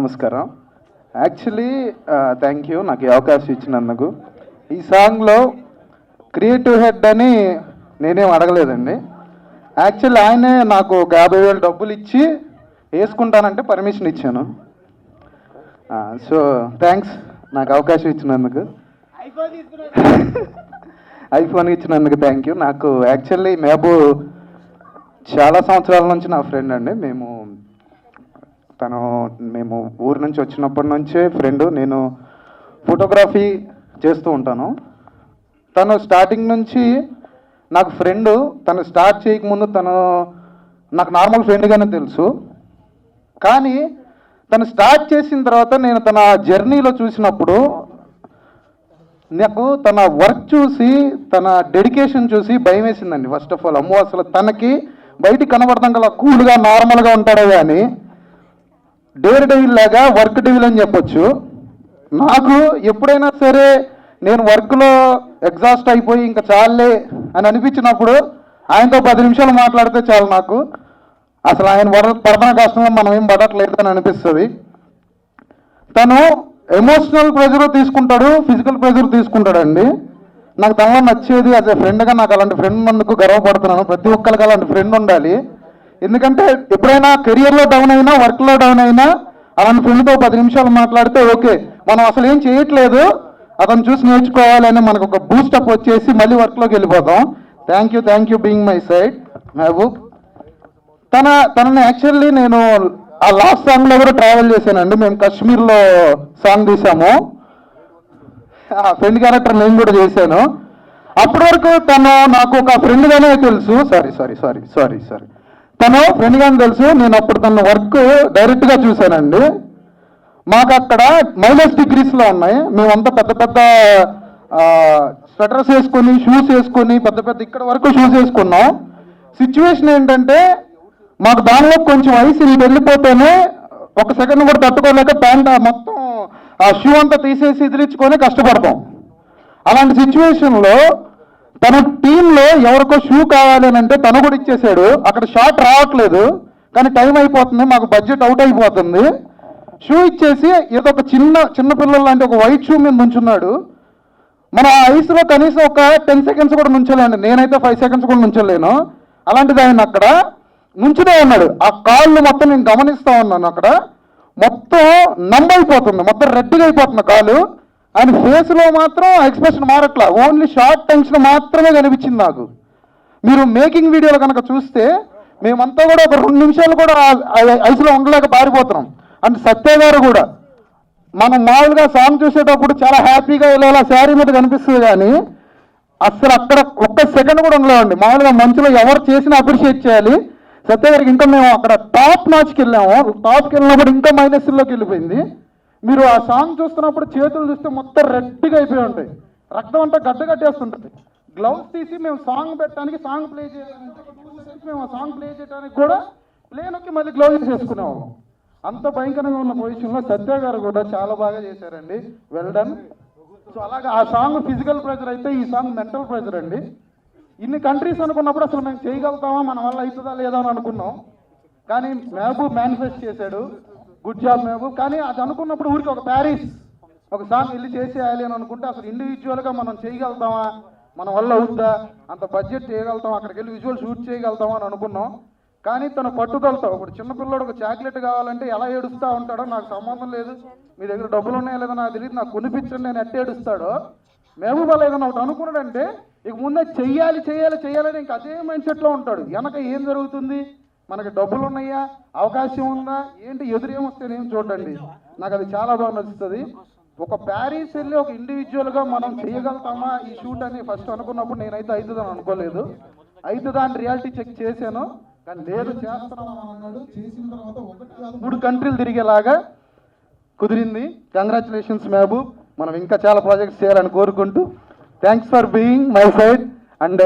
నమస్కారం. Actually thank you నాకు ఈ అవకాశం ఇచ్చినందుకు. ఈ సాంగ్లో క్రియేటివ్ హెడ్ అని నేనేం అడగలేదండి. యాక్చువల్లీ ఆయనే నాకు ఒక 50,000 డబ్బులు ఇచ్చి వేసుకుంటానంటే పర్మిషన్ ఇచ్చాను. సో థ్యాంక్స్ నాకు అవకాశం ఇచ్చినందుకు, ఐఫోన్ ఇచ్చినందుకు థ్యాంక్ యూ. నాకు యాక్చువల్లీ చాలా సంవత్సరాల నుంచి నా ఫ్రెండ్ అండి. మేము ఊరు నుంచి వచ్చినప్పటి నుంచే ఫ్రెండ్. నేను ఫోటోగ్రఫీ చేస్తూ ఉంటాను. తను స్టార్టింగ్ నుంచి నాకు ఫ్రెండ్. తను స్టార్ట్ చేయకముందు తను నాకు నార్మల్ ఫ్రెండ్గానే తెలుసు. కానీ తను స్టార్ట్ చేసిన తర్వాత నేను తన జర్నీలో చూసినప్పుడు నాకు తన వర్క్ చూసి తన డెడికేషన్ చూసి భయం వేసిందండి. ఫస్ట్ ఆఫ్ ఆల్ అమ్మో అసలు తనకి బయటికి కనబడతాం కదా కూల్గా నార్మల్గా ఉంటాడే కానీ డేర్ డెవిల్ లాగా వర్క్ డెవిల్ అని చెప్పొచ్చు. నాకు ఎప్పుడైనా సరే నేను వర్క్లో ఎగ్జాస్ట్ అయిపోయి ఇంకా చాలే అని అనిపించినప్పుడు ఆయనతో 10 నిమిషాలు మాట్లాడితే చాలు. నాకు అసలు ఆయన పడుతున్న కష్టంలో మనం ఏం పడట్లేదు అని అనిపిస్తుంది. తను ఎమోషనల్ ప్రెజర్ తీసుకుంటాడు, ఫిజికల్ ప్రెజర్ తీసుకుంటాడండి. నాకు తనలో నచ్చేది యాజ్ ఎ ఫ్రెండ్గా నాకు అలాంటి ఫ్రెండ్ ఉన్నందుకు గర్వపడుతున్నాను. ప్రతి ఒక్కరికి అలాంటి ఫ్రెండ్ ఉండాలి. ఎందుకంటే ఎప్పుడైనా కెరియర్లో డౌన్ అయినా వర్క్లో డౌన్ అయినా అలాంటి ఫ్రెండ్తో 10 నిమిషాలు మాట్లాడితే ఓకే మనం అసలు ఏం చేయట్లేదు అతను చూసి నేర్చుకోవాలని మనకు ఒక బూస్టప్ వచ్చేసి మళ్ళీ వర్క్లోకి వెళ్ళిపోతాం. Thank you being my side Mehaboob. తనని యాక్చువల్లీ నేను ఆ లాస్ట్ సాంగ్లో కూడా ట్రావెల్ చేశానండి. మేము కాశ్మీర్లో సాంగ్ తీసాము. ఆ ఫ్రెండ్ క్యారెక్టర్ నేను కూడా చేశాను. అప్పటి వరకు తను నాకు ఒక ఫ్రెండ్గానే తెలుసు. సారీ తను ఫ్రెండ్గానే తెలుసు. నేను అప్పుడు తన వర్క్ డైరెక్ట్గా చూశానండి. మాకు అక్కడ -డిగ్రీస్లో ఉన్నాయి. మేమంతా పెద్ద పెద్ద స్వెటర్స్ వేసుకొని షూస్ వేసుకొని పెద్ద ఇక్కడ వరకు షూస్ వేసుకున్నాం. సిచ్యువేషన్ ఏంటంటే మాకు దానిలో కొంచెం ఐస్ వెళ్ళిపోతేనే ఒక సెకండ్ కూడా తట్టుకోలేక ప్యాంట్ మొత్తం ఆ షూ అంతా తీసేసి ఇదిలించుకొని కష్టపడతాం. అలాంటి సిచ్యువేషన్లో తన టీంలో ఎవరికో షూ కావాలి అని అంటే తను కూడా ఇచ్చేసాడు. అక్కడ షాట్ రావట్లేదు కానీ టైం అయిపోతుంది, మాకు బడ్జెట్ అవుట్ అయిపోతుంది. షూ ఇచ్చేసి ఏదో ఒక చిన్న పిల్లలు లాంటి ఒక వైట్ షూ మీద నుంచున్నాడు. మన ఐస్లో కనీసం ఒక 10 సెకండ్స్ కూడా నుంచోలేండి. నేనైతే 5 సెకండ్స్ కూడా నుంచోలేను. అలాంటిది ఆయన అక్కడ నుంచునే ఉన్నాడు. ఆ కాళ్ళు మొత్తం నేను గమనిస్తూ ఉన్నాను. అక్కడ మొత్తం అయిపోతుంది, మొత్తం రెడ్గా అయిపోతుంది కాలు. ఆయన ఫేస్లో మాత్రం ఎక్స్ప్రెషన్ మారట్లా, ఓన్లీ షార్ట్ టెన్షన్ మాత్రమే కనిపించింది నాకు. మీరు మేకింగ్ వీడియోలు కనుక చూస్తే మేమంతా కూడా ఒక 2 నిమిషాలు కూడా ఐస్లో ఉండలేక పారిపోతున్నాం. అంటే సత్య గారు కూడా మనం మామూలుగా సాంగ్ చూసేటప్పుడు చాలా హ్యాపీగా ఇలా శారీ మీద కనిపిస్తుంది కానీ అసలు అక్కడ ఒక్క సెకండ్ కూడా ఉండలేమండి. మామూలుగా మంచులో ఎవరు చేసినా అప్రిషియేట్ చేయాలి. సత్య గారికి ఇంకా మేము అక్కడ టాప్ నాచ్కి వెళ్ళాము. టాప్కి వెళ్ళినప్పుడు ఇంకా మైనస్లోకి వెళ్ళిపోయింది. మీరు ఆ సాంగ్ చూస్తున్నప్పుడు చేతులు చూస్తే మొత్తం రెడ్గా అయిపోయి ఉంటాయి, రక్తం అంతా గడ్డ కట్టేస్తుంటుంది. గ్లౌస్ తీసి మేము సాంగ్ పెట్టడానికి సాంగ్ ప్లే చేయడానికి మేము ఆ సాంగ్ ప్లే చేయడానికి కూడా ప్లే నొక్కి మళ్ళీ గ్లౌజ్ చేసుకునేవాళ్ళం. అంత భయంకరంగా ఉన్న పొజిషన్లో సత్య గారు కూడా చాలా బాగా చేశారండి. Well done. సో అలాగే ఆ సాంగ్ ఫిజికల్ ప్రెజర్ అయితే ఈ సాంగ్ మెంటల్ ప్రెజర్ అండి. ఇన్ని కంట్రీస్ అనుకున్నప్పుడు అసలు మేము చేయగలుగుతామా, మన వల్ల అవుతుందా లేదా అని అనుకున్నాం. కానీ మహబూబ్ మేనిఫెస్ట్ చేశాడు. Good job Mehaboob. కానీ అది అనుకున్నప్పుడు ఊరికి ఒక ప్యారిస్ ఒక సాంగ్ వెళ్ళి చేసేయాలి అని అనుకుంటే అసలు ఇండివిజువల్గా మనం చేయగలుగుతామా, మన వల్ల అవుద్దా, అంత బడ్జెట్ చేయగలుగుతాం, అక్కడికి వెళ్ళి విజువల్ షూట్ చేయగలుగుతామా అని అనుకున్నాం. కానీ తన పట్టుదలతో ఇప్పుడు చిన్నపిల్లడు ఒక చాక్లెట్ కావాలంటే ఎలా ఏడుస్తూ ఉంటాడో నాకు సంబంధం లేదు, మీ దగ్గర డబ్బులు ఉన్నాయో లేదో నాకు తెలియదు, నాకు కొనిపించండి నేను ఎట్ట ఏడుస్తాడో. మహబూబ్ అలా ఏదైనా ఒకటి అనుకున్నాడంటే ఇక ముందే చెయ్యాలని ఇంకా అదే మైండ్ సెట్లో ఉంటాడు. వెనక ఏం జరుగుతుంది, మనకి డబ్బులు ఉన్నాయా, అవకాశం ఉందా, ఏంటి ఎదురేమొస్తే ఏం చూడండి. నాకు అది చాలా బాగా నచ్చుతుంది. ఒక ప్యారిస్ వెళ్ళి ఒక ఇండివిజువల్గా మనం చేయగలుగుతామా ఈ షూట్ అని ఫస్ట్ అనుకున్నప్పుడు నేనైతే అవుతుందని అనుకోలేదు. అవుతుందా అని రియాలిటీ చెక్ చేశాను కానీ లేదు చేస్తున్నాం అన్నాడు. చేసిన తర్వాత 3 కంట్రీలు తిరిగేలాగా కుదిరింది. కంగ్రాచులేషన్స్ మహబూబ్. మనం ఇంకా చాలా ప్రాజెక్ట్స్ చేయాలని కోరుకుంటూ thanks for being my side. And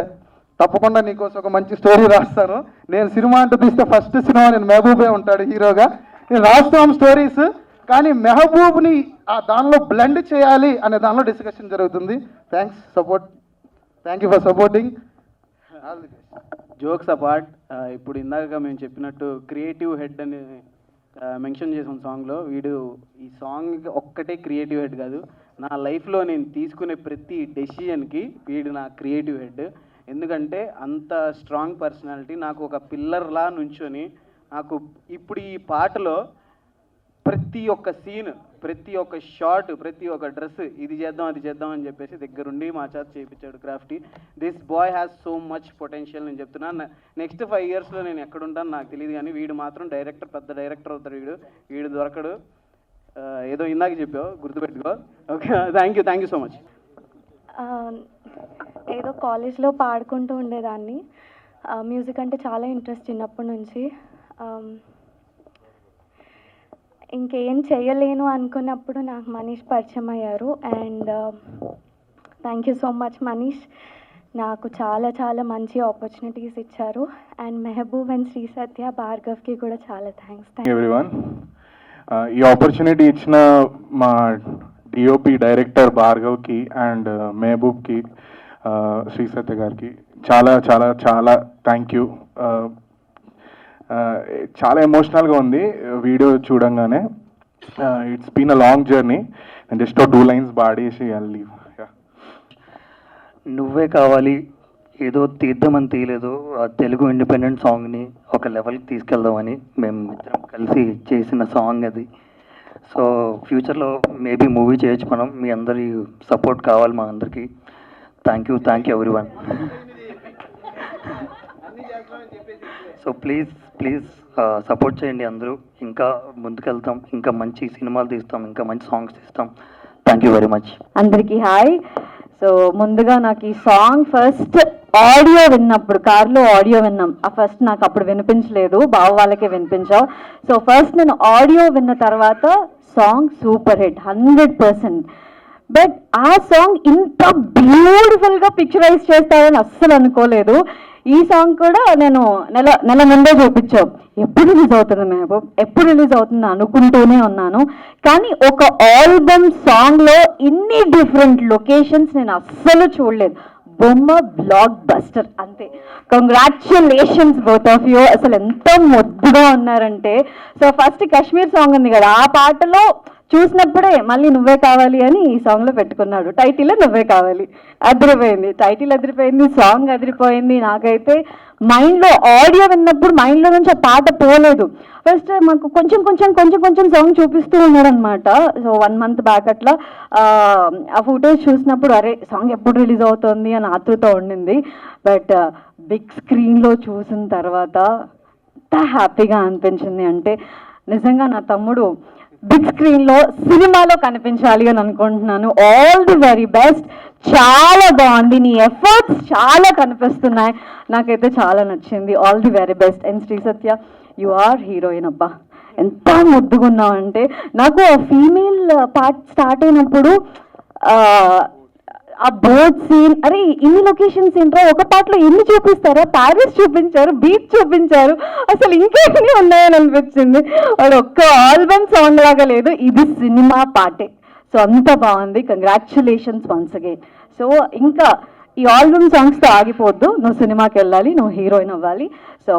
తప్పకుండా నీకోసం ఒక మంచి స్టోరీ రాస్తాను. నేను సినిమా అంటూ తీస్తే ఫస్ట్ సినిమా నేను మహబూబే ఉంటాడు హీరోగా. నేను రాస్తాం స్టోరీస్ కానీ మెహబూబ్ని ఆ దానిలో బ్లెండ్ చేయాలి అనే దానిలో డిస్కషన్ జరుగుతుంది. Thank you for supporting. Jokes apart, ఇప్పుడు ఇందాక మేము చెప్పినట్టు క్రియేటివ్ హెడ్ అని మెన్షన్ చేసిన సాంగ్లో వీడు ఈ సాంగ్ ఒక్కటే క్రియేటివ్ హెడ్ కాదు, నా లైఫ్లో నేను తీసుకునే ప్రతి డెసిషన్కి వీడు నా క్రియేటివ్ హెడ్. ఎందుకంటే అంత స్ట్రాంగ్ పర్సనాలిటీ, నాకు ఒక పిల్లర్లా నుంచొని నాకు ఇప్పుడు ఈ పాటలో ప్రతి ఒక్క సీన్, ప్రతి ఒక్క షాట్, ప్రతి ఒక్క డ్రెస్, ఇది చేద్దాం అది చేద్దాం అని చెప్పేసి దగ్గరుండి మా చేత చేయించాడు Crafty. This boy has so much potential. నేను చెప్తున్నాను, నెక్స్ట్ 5 yearsలో నేను ఎక్కడుంటాను నాకు తెలియదు, కానీ వీడు మాత్రం డైరెక్టర్, పెద్ద డైరెక్టర్ అవుతాడు. వీడు దొరకడు. ఏదో ఇందాక చెప్పావు, గుర్తుపెట్టుకో. Okay, thank you so much. ఏదో కాలేజ్లో పాడుకుంటూ ఉండేదాన్ని. మ్యూజిక్ అంటే చాలా ఇంట్రెస్ట్ చిన్నప్పటి నుంచి. ఇంకేం చేయలేను అనుకున్నప్పుడు నాకు మనీష్ పరిచయం అయ్యారు. And thank you so much Manish, నాకు చాలా చాలా మంచి ఆపర్చునిటీస్ ఇచ్చారు. అండ్ మెహబూబ్ అండ్ శ్రీ సత్య, భార్గవ్కి కూడా చాలా థ్యాంక్స్. ఎవ్రీవన్, ఈ ఆపర్చునిటీ ఇచ్చిన మా డిఓపి డైరెక్టర్ భార్గవ్కి అండ్ మెహబూబ్కి, శ్రీ సత్య గారికి చాలా చాలా చాలా థ్యాంక్ యూ. చాలా ఎమోషనల్గా ఉంది వీడియో చూడంగానే. It's been a long journey and just 2 lines పాడేసి ఐ లీవ్. నువ్వే కావాలి ఏదో తీద్దామని తీయలేదు, తెలుగు ఇండిపెండెంట్ సాంగ్ని ఒక లెవెల్కి తీసుకెళ్దామని మేము ఇద్దరం కలిసి చేసిన సాంగ్ అది. సో ఫ్యూచర్లో మేబీ మూవీ చేయొచ్చు మనం. మీ అందరి సపోర్ట్ కావాలి మా అందరికీ. Thank you everyone. So please support చేయండి అందరూ. ఇంకా ముందుకెళ్తాం, ఇంకా మంచి సినిమాలు తీస్తాం, ఇంకా మంచి సాంగ్స్ తీస్తాం. Thank you very much. అందరికీ హాయ్. సో ముందుగా నాకు ఈ సాంగ్ ఫస్ట్ ఆడియో విన్నప్పుడు, కార్లో ఆడియో విన్నాం. ఫస్ట్ నాకు అప్పుడు వినిపించలేదు, బావ వాళ్ళకే వినిపించావు. సో ఫస్ట్ నేను ఆడియో విన్న తర్వాత సాంగ్ సూపర్ హిట్ 100%. బట్ ఆ సాంగ్ ఇంత బ్యూటిఫుల్గా పిక్చరైజ్ చేస్తారని అస్సలు అనుకోలేదు. ఈ సాంగ్ కూడా నేను నెల ముందే చూపించావు. ఎప్పుడు రిలీజ్ అవుతుంది మెహబూబ్, ఎప్పుడు రిలీజ్ అవుతుంది అనుకుంటూనే ఉన్నాను. కానీ ఒక ఆల్బమ్ సాంగ్లో ఇన్ని డిఫరెంట్ లొకేషన్స్ నేను అస్సలు చూడలేదు. బొమ్మ బ్లాక్ బస్టర్ అంతే. Congratulations both of you. అసలు ఎంత ముద్దుగా ఉన్నారంటే. సో ఫస్ట్ కాశ్మీర్ సాంగ్ ఉంది కదా, ఆ పాటలో చూసినప్పుడే మళ్ళీ నువ్వే కావాలి అని ఈ సాంగ్లో పెట్టుకున్నాడు. టైటిల్ నువ్వే కావాలి, అదిరిపోయింది. టైటిల్ అదిరిపోయింది, సాంగ్ అదిరిపోయింది. నాకైతే మైండ్లో ఆడియో విన్నప్పుడు మైండ్లో నుంచి ఆ పాట పోలేదు. ఫస్ట్ మాకు కొంచెం సాంగ్ చూపిస్తూ ఉన్నాడు అనమాట. సో 1 month బ్యాక్ అట్లా ఆ ఫుటేజ్ చూసినప్పుడు అరే సాంగ్ ఎప్పుడు రిలీజ్ అవుతుంది అని ఆతృత ఉండింది. బట్ బిగ్ స్క్రీన్లో చూసిన తర్వాత ఎంత హ్యాపీగా అనిపించింది అంటే, నిజంగా నా తమ్ముడు బిగ్ స్క్రీన్లో సినిమాలో కనిపించాలి అని అనుకుంటున్నాను. All the very best. చాలా బాగుంది, నీ ఎఫర్ట్స్ చాలా కనిపిస్తున్నాయి. నాకైతే చాలా నచ్చింది. All the very best. And Shri Satya, you are heroine. అబ్బా ఎంత ముద్దుగున్నావు అంటే, నాకు ఆ ఫీమేల్ పార్ట్ స్టార్ట్ అయినప్పుడు ఆ బోట్ సీన్, అరే ఇన్ని లొకేషన్స్ ఏంట్రా, ఒక పాటలో ఎన్ని చూపిస్తారా, ప్యారిస్ చూపించారు, బీచ్ చూపించారు, అసలు ఇంకేమీ ఉన్నాయని అనిపించింది. వాడు ఒక్క ఆల్బమ్ సాంగ్ లాగా లేదు, ఇది సినిమా పాటే. సో అంత బాగుంది. Congratulations once again. సో ఇంకా ఈ ఆల్బమ్ సాంగ్స్తో ఆగిపోవద్దు, నువ్వు సినిమాకి వెళ్ళాలి, నువ్వు హీరోయిన్ అవ్వాలి. So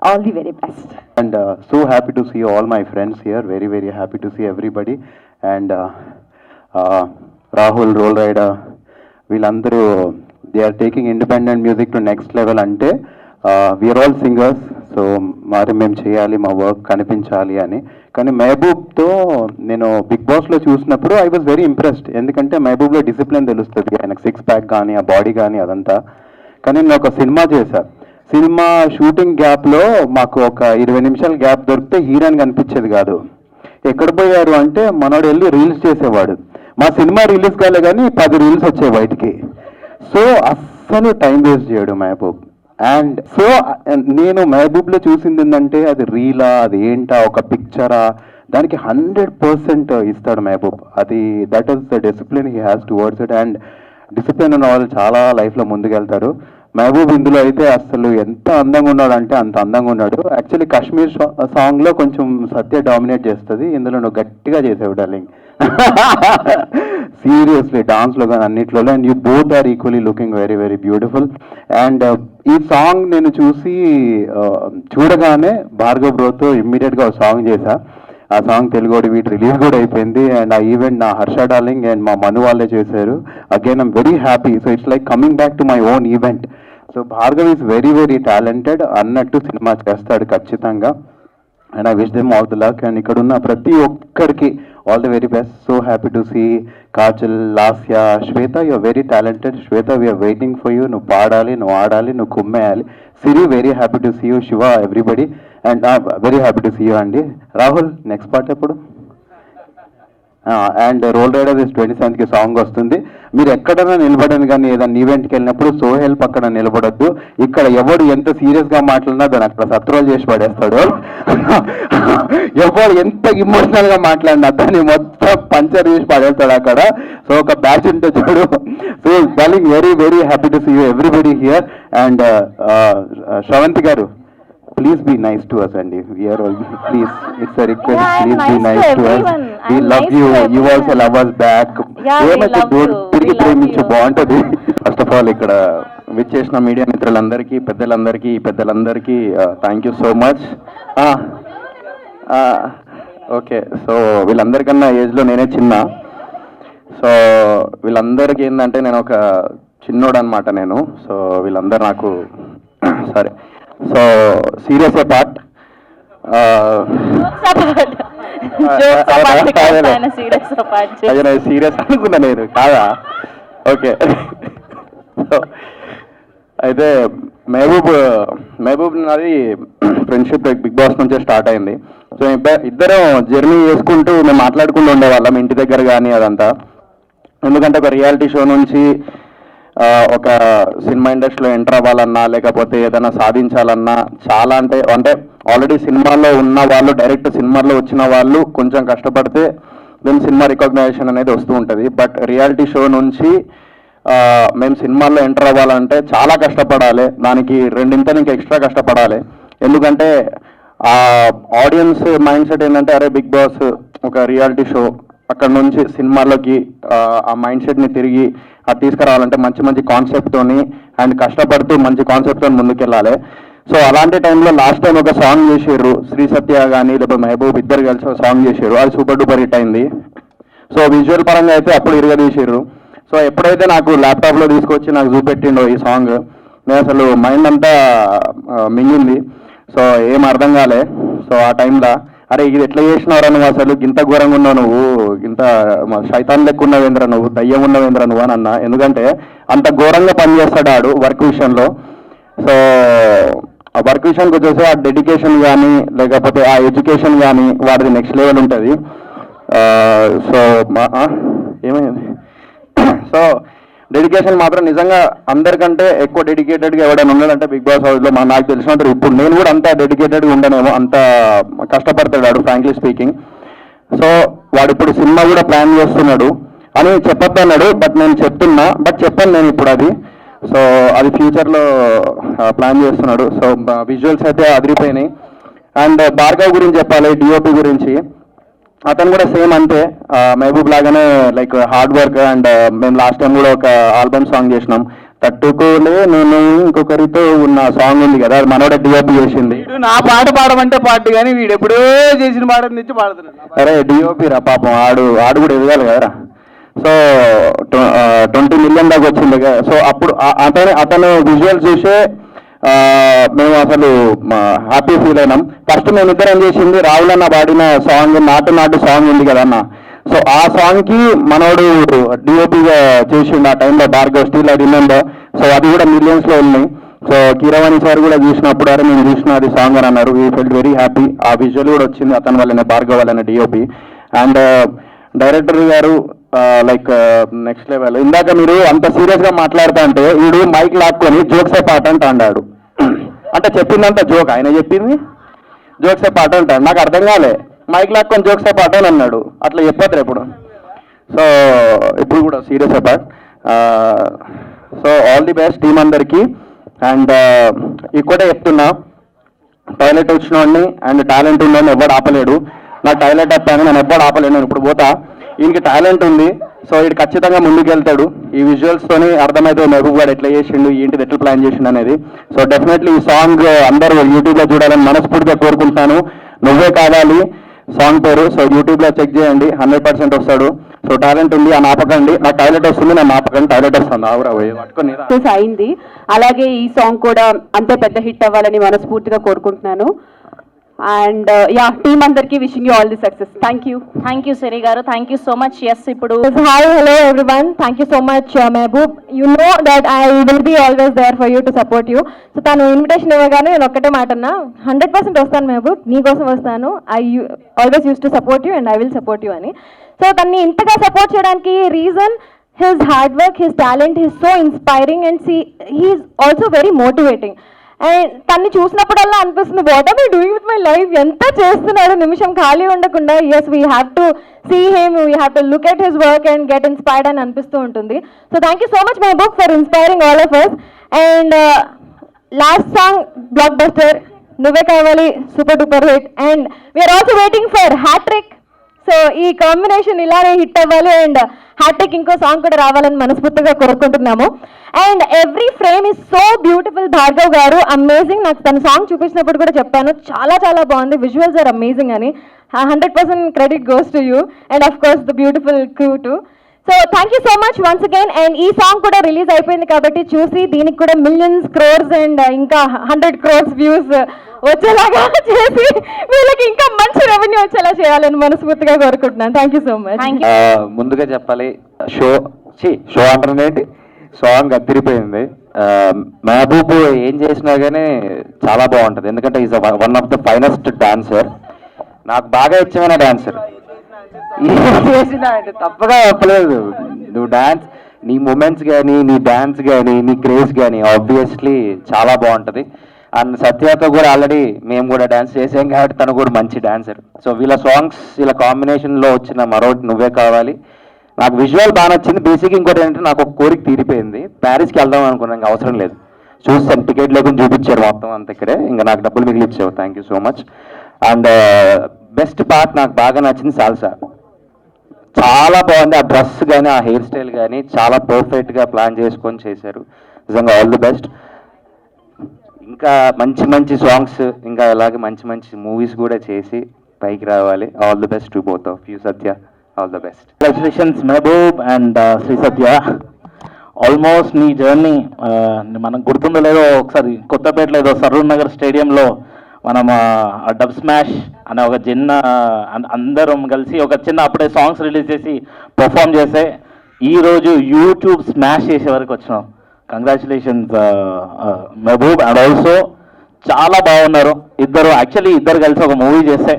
all the very best. And so happy to see all my friends here. Very, very happy to see everybody. And Rahul, Roll Rider, వీళ్ళందరూ they are taking independent music to next level. అంటే we're all singers, so మరి మేము చేయాలి, మా work కనిపించాలి అని. కానీ మెహబూబ్తో నేను బిగ్ బాస్లో చూసినప్పుడు ఐ వాజ్ వెరీ ఇంప్రెస్డ్. ఎందుకంటే మెహబూబ్లో డిసిప్లిన్ తెలుస్తుంది, ఆయనకు 6 pack కానీ ఆ బాడీ కానీ అదంతా. కానీ నేను ఒక సినిమా చేశాను. సినిమా షూటింగ్ గ్యాప్లో మాకు ఒక 20 నిమిషాల గ్యాప్ దొరికితే హీరోయిన్ కనిపించేది కాదు. ఎక్కడ పోయారు అంటే మనోడు వెళ్ళి రీల్స్ చేసేవాడు. మా సినిమా రిలీజ్ కాలే కానీ 10 రీల్స్ వచ్చాయి బయటికి. సో అస్సలు టైం వేస్ట్ చేయడు మెహబూబ్. అండ్ సో నేను మెహబూబ్లో చూసింది ఏంటంటే, అది రీలా, అది ఏంటా, ఒక పిక్చరా, దానికి 100% ఇస్తాడు మెహబూబ్. అది that is the discipline he has towards it. And discipline ఉన్న వాళ్ళు చాలా లైఫ్లో ముందుకెళ్తారు. మహబూబ్ ఇందులో అయితే అసలు ఎంత అందంగా ఉన్నాడంటే అంత అందంగా ఉన్నాడు. యాక్చువల్లీ కాశ్మీర్ సాంగ్లో కొంచెం సత్య డామినేట్ చేస్తుంది, ఇందులో నువ్వు గట్టిగా చేసావు డార్లింగ్. సీరియస్లీ డాన్స్లో కానీ అన్నిట్లో, and you both are equally looking very very beautiful. And ఈ సాంగ్ నేను చూడగానే భార్గవ్ బ్రోతో ఇమ్మీడియట్గా ఒక సాంగ్ చేశా. ఆ సాంగ్ తెలుగు వీటి రిలీజ్ కూడా అయిపోయింది. అండ్ ఆ ఈవెంట్ నా హర్ష డార్లింగ్ అండ్ మా మను వాళ్ళే చేశారు. Again I'm very happy. So it's like coming back to my own event. So Bhargav is very very talented, అన్నట్టు సినిమా చేస్తాడు ఖచ్చితంగా. And I wish them all the luck. And ఇక్కడ ఉన్న ప్రతి ఒక్కరికి all the very best. So happy to see Kajal, Lasya, Swetha, you are very talented. Swetha, we're waiting for you. నువ్వు పాడాలి, నువ్వు ఆడాలి, నువ్వు కుమ్మేయాలి. Siri, very happy to see you. Shiva, everybody, and very happy to see you అండి. రాహుల్, నెక్స్ట్ పార్ట్ ఎప్పుడు? అండ్ రోల్ రైడర్ 27కి song వస్తుంది. మీరు ఎక్కడైనా నిలబడని కానీ ఏదైనా ఈవెంట్కి వెళ్ళినప్పుడు సోహెల్ పక్కన నిలబడద్దు. ఇక్కడ ఎవడు ఎంత సీరియస్గా మాట్లాడినా దాన్ని అక్కడ సత్రోలు చేసి పడేస్తాడు. ఎవరు ఎంత ఇమోషనల్గా మాట్లాడినా దాన్ని మొత్తం పంచర్ చేసి పడేస్తాడు అక్కడ. సో ఒక బ్యాచ్ ఉంటే చూడు. So darling, very very happy to see you everybody here. And Sravanthi గారు, please be nice to us, and we are all, please, it's a request, Yeah, please be nice nice to to us. everyone. We I'm love nice you, to you also everyone. love us back. Yeah, we ఏమైతే love దూరం you. తిరిగి We love ప్రేమించు you. బాగుంటది. First of all ఇక్కడ విచ్చేసిన media మిత్రులందరికీ, పెద్దలందరికీ thank you so much. Okay, so వీళ్ళందరికన్నా ఏజ్లో నేనే చిన్న. సో వీళ్ళందరికీ ఏంటంటే నేను ఒక చిన్నోడు అనమాట నేను. సో వీళ్ళందరూ నాకు సరే. సో సీరియస్ పార్ట్, అదే నేను సీరియస్ అనుకున్నా నేను కాదా. ఓకే, సో అయితే మహబూబ్ నాది ఫ్రెండ్షిప్ బిగ్ బాస్ నుంచే స్టార్ట్ అయింది. సో ఇద్దరం జర్నీ చేసుకుంటూ మేము మాట్లాడుకుంటూ ఉండేవాళ్ళం ఇంటి దగ్గర కానీ అదంతా. ఎందుకంటే ఒక రియాలిటీ షో నుంచి ఒక సినిమా ఇండస్ట్రీలో ఎంటర్ అవ్వాలన్నా లేకపోతే ఏదైనా సాధించాలన్నా చాలా అంటే ఆల్రెడీ సినిమాలో ఉన్న వాళ్ళు, డైరెక్ట్ సినిమాలో వచ్చిన వాళ్ళు కొంచెం కష్టపడితే మేము సినిమా రికగ్నైజేషన్ అనేది వస్తూ ఉంటుంది. బట్ రియాలిటీ షో నుంచి మేము సినిమాల్లో ఎంటర్ అవ్వాలంటే చాలా కష్టపడాలి. దానికి రెండింతలు ఇంకా ఎక్స్ట్రా కష్టపడాలి. ఎందుకంటే ఆ ఆడియన్స్ మైండ్ సెట్ ఏంటంటే, అరే బిగ్ బాస్ ఒక రియాలిటీ షో, అక్కడ నుంచి సినిమాల్లోకి ఆ మైండ్ సెట్ని తిరిగి అది తీసుకురావాలంటే మంచి మంచి కాన్సెప్ట్తోని అండ్ కష్టపడుతూ మంచి కాన్సెప్ట్తో ముందుకెళ్ళాలి. సో అలాంటి టైంలో లాస్ట్ టైం ఒక సాంగ్ చేసారు, శ్రీ సత్య కానీ లేకపోతే మహబూబ్ ఇద్దరు కలిసి ఒక సాంగ్ చేశారు. అది సూపర్ డూపర్ హిట్ అయింది. సో విజువల్ పరంగా అయితే అప్పుడు ఇరగదీసారు. సో ఎప్పుడైతే నాకు ల్యాప్టాప్లో తీసుకొచ్చి నాకు చూపెట్టిండో ఈ సాంగ్, నేను అసలు మైండ్ అంతా మింగింది. సో ఏం అర్థం కాలే. సో ఆ టైంలో అరే ఇది ఎట్లా చేసినవరా నువ్వు, అసలు ఇంత ఘోరంగా ఉన్నావు నువ్వు, ఇంత శైతాన్ లెక్క ఉన్నవేంద్ర నువ్వు, దయ్యం ఉన్నవేంద్ర నువ్వు అని అన్నా. ఎందుకంటే అంత ఘోరంగా పనిచేస్తాడు ఆడు వర్క్ విషయంలో. సో ఆ వర్క్ విషయానికి వచ్చేసి ఆ డెడికేషన్ కానీ లేకపోతే ఆ ఎడ్యుకేషన్ కానీ వాడిది నెక్స్ట్ లెవెల్ ఉంటుంది. సో ఏమైంది, సో డెడికేషన్ మాత్రం నిజంగా అందరికంటే ఎక్కువ డెడికేటెడ్గా ఎవడైనా ఉన్నాడంటే బిగ్ బాస్ హౌస్లో నాకు తెలిసినట్టు ఇప్పుడు నేను కూడా అంత డెడికేటెడ్గా ఉండనేమో, అంత కష్టపడతాడు ఫ్రాంక్లీ స్పీకింగ్. సో వాడు ఇప్పుడు సినిమా కూడా ప్లాన్ చేస్తున్నాడు అని చెప్పొద్దు అన్నాడు. బట్ నేను చెప్తున్నా, బట్ చెప్పాను నేను ఇప్పుడు అది. సో అది ఫ్యూచర్లో ప్లాన్ చేస్తున్నాడు. సో విజువల్స్ అయితే అదిరిపోయినాయి. అండ్ భార్గవ్ గురించి చెప్పాలి, డిఓపి గురించి. అతను కూడా సేమ్ అంతే, మహబూబ్ లాగానే లైక్ హార్డ్ వర్క్. అండ్ మేము లాస్ట్ టైం కూడా ఒక ఆల్బమ్ సాంగ్ చేసినాం, తట్టుకోలే నేను ఇంకొకరితో ఉన్న సాంగ్ ఉంది కదా, అది మనోడే డిఓపి చేసింది. నా పాట పాడమంటే పాట కానీ వీడు ఎప్పుడో చేసిన పాట నుంచి పాడుతున్నాడు. అరే డిఓపి రా పాపం, ఆడు కూడా ఎదగాలి కదరా. సో 20 million దాకా వచ్చింది కదా. సో అప్పుడు అతను విజువల్ చూసే మేము అసలు హ్యాపీ ఫీల్ అయినాం. ఫస్ట్ మేము ఇద్దరం చేసింది రాహుల్ అన్న పాడిన సాంగ్, నాటు సాంగ్ ఉంది కదన్న. సో ఆ సాంగ్కి మనోడు డిఓపిగా చేసిండు ఆ టైంలో, Bhargav, still I remember. So అది కూడా మిలియన్స్లో ఉన్నాయి. సో కీరవాణి సార్ కూడా చూసినప్పుడు అరే మేము చూసిన అది సాంగ్ అని అన్నారు. We felt very happy. ఆ విజువల్ కూడా వచ్చింది అతని వల్లనే, భార్గవ్ వల్లనే డిఓపి. అండ్ డైరెక్టర్ గారు లైక్ నెక్స్ట్ లెవెల్. ఇందాక మీరు అంత సీరియస్గా మాట్లాడుతా అంటే వీడు మైక్ లాక్కొని జోక్సే పాట అంట అన్నాడు. అంటే చెప్పిందంతా జోక్, ఆయన చెప్పింది జోక్సే పాట అంటాడు. నాకు అర్థం కాలే, మైక్ లాక్కొని జోక్సే పాట అని అన్నాడు. అట్లా చెప్పొద్దు ఎప్పుడు. సో ఇప్పుడు కూడా serious part. So all the best team అందరికీ. అండ్ ఇక్కడ చెప్తున్నా, టాయిలెట్ వచ్చిన వాడిని అండ్ టాలెంట్ ఉందని ఎవడు ఆపలేడు. నా టాయిలెట్ చెప్పాను, నేను ఎవ్వడు ఆపలేడు, నేను ఇప్పుడు పోతా. ఈయనకి టాలెంట్ ఉంది, సో ఇది ఖచ్చితంగా ముందుకు వెళ్తాడు. ఈ విజువల్స్తోని అర్థమవుతుంది మెహబూబ్ గారు ఎట్లా చేసిండు, ఏంటిది ఎట్లా ప్లాన్ చేసిండు అనేది. సో డెఫినెట్లీ ఈ సాంగ్ అందరూ యూట్యూబ్లో చూడాలని మనస్ఫూర్తిగా కోరుకుంటున్నాను. నువ్వే కావాలి సాంగ్ పేరు. సో యూట్యూబ్లో చెక్ చేయండి, 100% వస్తాడు. సో టాలెంట్ ఉంది అని ఆపకండి. నాకు టాయిలెట్ వస్తుంది, నేను ఆపకండి, టాయిలెట్ వస్తుంది ఆవురా పట్టుకొని సక్సెస్ అయింది. అలాగే ఈ సాంగ్ కూడా అంతే పెద్ద హిట్ అవ్వాలని మనస్ఫూర్తిగా కోరుకుంటున్నాను. అండ్ యా, టీమ్ అందరికీ wishing you all the success. Thank you Siri garu, thank you so much. Yes, ఇప్పుడు hi, hello everyone, thank you so much Mehboob. You know that I will be always there for you to support you. So తను invitation ఇవ్వగానే నేను ఒక్కటే మాట అన్నా, 100% వస్తాను మెహబూబ్, నీ కోసం వస్తాను. I always use to support you and I will support you అని. సో తన్ని ఇంతగా సపోర్ట్ చేయడానికి reason his hard work, his talent, his so inspiring and he's also very motivating. And తన్ని చూసినప్పుడల్లా అనిపిస్తుంది, what are we doing with my life, ఎంత చేస్తున్నాడు, నిమిషం ఖాళీ ఉండకుండా. Yes, we have to see him, we have to look at his work and get inspired అని అనిపిస్తూ ఉంటుంది. So thank you so much Mehaboob for inspiring all of us. And last song blockbuster, నువ్వే కావాలి, super duper hit. And we're also waiting for hattrick. So ఈ combination ఇలానే hit అవ్వాలి and hattrick ఇంకో song కూడా రావాలని మనస్ఫూర్తిగా కోరుకుంటున్నాము. And every frame is so beautiful. Bhargav గారు అమేజింగ్. నాకు తన సాంగ్ చూపించినప్పుడు కూడా చెప్పాను, చాలా చాలా బాగుంది, విజువల్స్ ఆర్ అమేజింగ్ అని. 100% credit goes to you and of course the beautiful crew to. So thank you so much once again. And ఈ సాంగ్ కూడా రిలీజ్ అయిపోయింది కాబట్టి చూసి దీనికి కూడా మిలియన్స్, క్రోర్స్ అండ్ ఇంకా 100 crores వ్యూస్ వచ్చేలాగా చేసి వీళ్ళకి ఇంకా మంచి రెవెన్యూ వచ్చేలా చేయాలని మనస్ఫూర్తిగా కోరుకుంటున్నాను. Thank you so much. ముందుగా చెప్పాలి, షో అంటారేంటి, సాంగ్ అదిరిపోయింది. మెహబూబ్ ఏం చేసినా కానీ చాలా బాగుంటుంది, ఎందుకంటే is one of the finest dancer. నాకు బాగా ఇష్టమైన డాన్సర్. ఏం చేసినా అంటే తప్పగా చెప్పలేదు. నువ్వు డాన్స్, నీ మూమెంట్స్ కానీ, నీ డాన్స్ కానీ, నీ క్రేజ్ కానీ ఆబ్వియస్లీ చాలా బాగుంటుంది. అండ్ సత్యతో కూడా ఆల్రెడీ మేము కూడా డాన్స్ చేసాం కాబట్టి తను కూడా మంచి డాన్సర్. సో వీళ్ళ సాంగ్స్, వీళ్ళ కాంబినేషన్లో వచ్చిన మరో నువ్వే కావాలి, నాకు విజువల్ బాగా నచ్చింది. బేసిక్ ఇంకోటి ఏంటంటే నాకు ఒక కోరిక తీరిపోయింది, ప్యారిస్కి వెళ్దాం అనుకున్నాను, ఇంకా అవసరం లేదు, చూస్తాను, టికెట్ లేకుండా చూపించారు మొత్తం అంత ఇక్కడే, ఇంకా నాకు డబ్బులు మిగిలిచ్చావు. Thank you so much. And best part నాకు బాగా నచ్చింది సాల్సా, చాలా బాగుంది. ఆ డ్రెస్ కానీ, ఆ హెయిర్ స్టైల్ కానీ చాలా పర్ఫెక్ట్గా ప్లాన్ చేసుకొని చేశారు. నిజంగా ఆల్ ది బెస్ట్. ఇంకా మంచి మంచి సాంగ్స్, ఇంకా అలాగే మంచి మంచి మూవీస్ కూడా చేసి పైకి రావాలి. All the best to both of you. Satya, all the best. Congratulations Mehaboob and Shri Satya. Almost నీ జర్నీ మనకు గుర్తుందో లేదో, ఒకసారి కొత్తపేటలో ఏదో సరూర్ నగర్ స్టేడియంలో మనం డబ్ స్మాష్ అనే ఒక చిన్న అందరం కలిసి ఒక చిన్న అప్పుడే సాంగ్స్ రిలీజ్ చేసి పర్ఫామ్ చేసే ఈరోజు యూట్యూబ్ స్మాష్ చేసే వరకు వచ్చినాం. కంగ్రాచులేషన్స్ మెహబూబ్. అండ్ ఆల్సో చాలా బాగున్నారు ఇద్దరు. యాక్చువల్లీ ఇద్దరు కలిసి ఒక మూవీ చేస్తే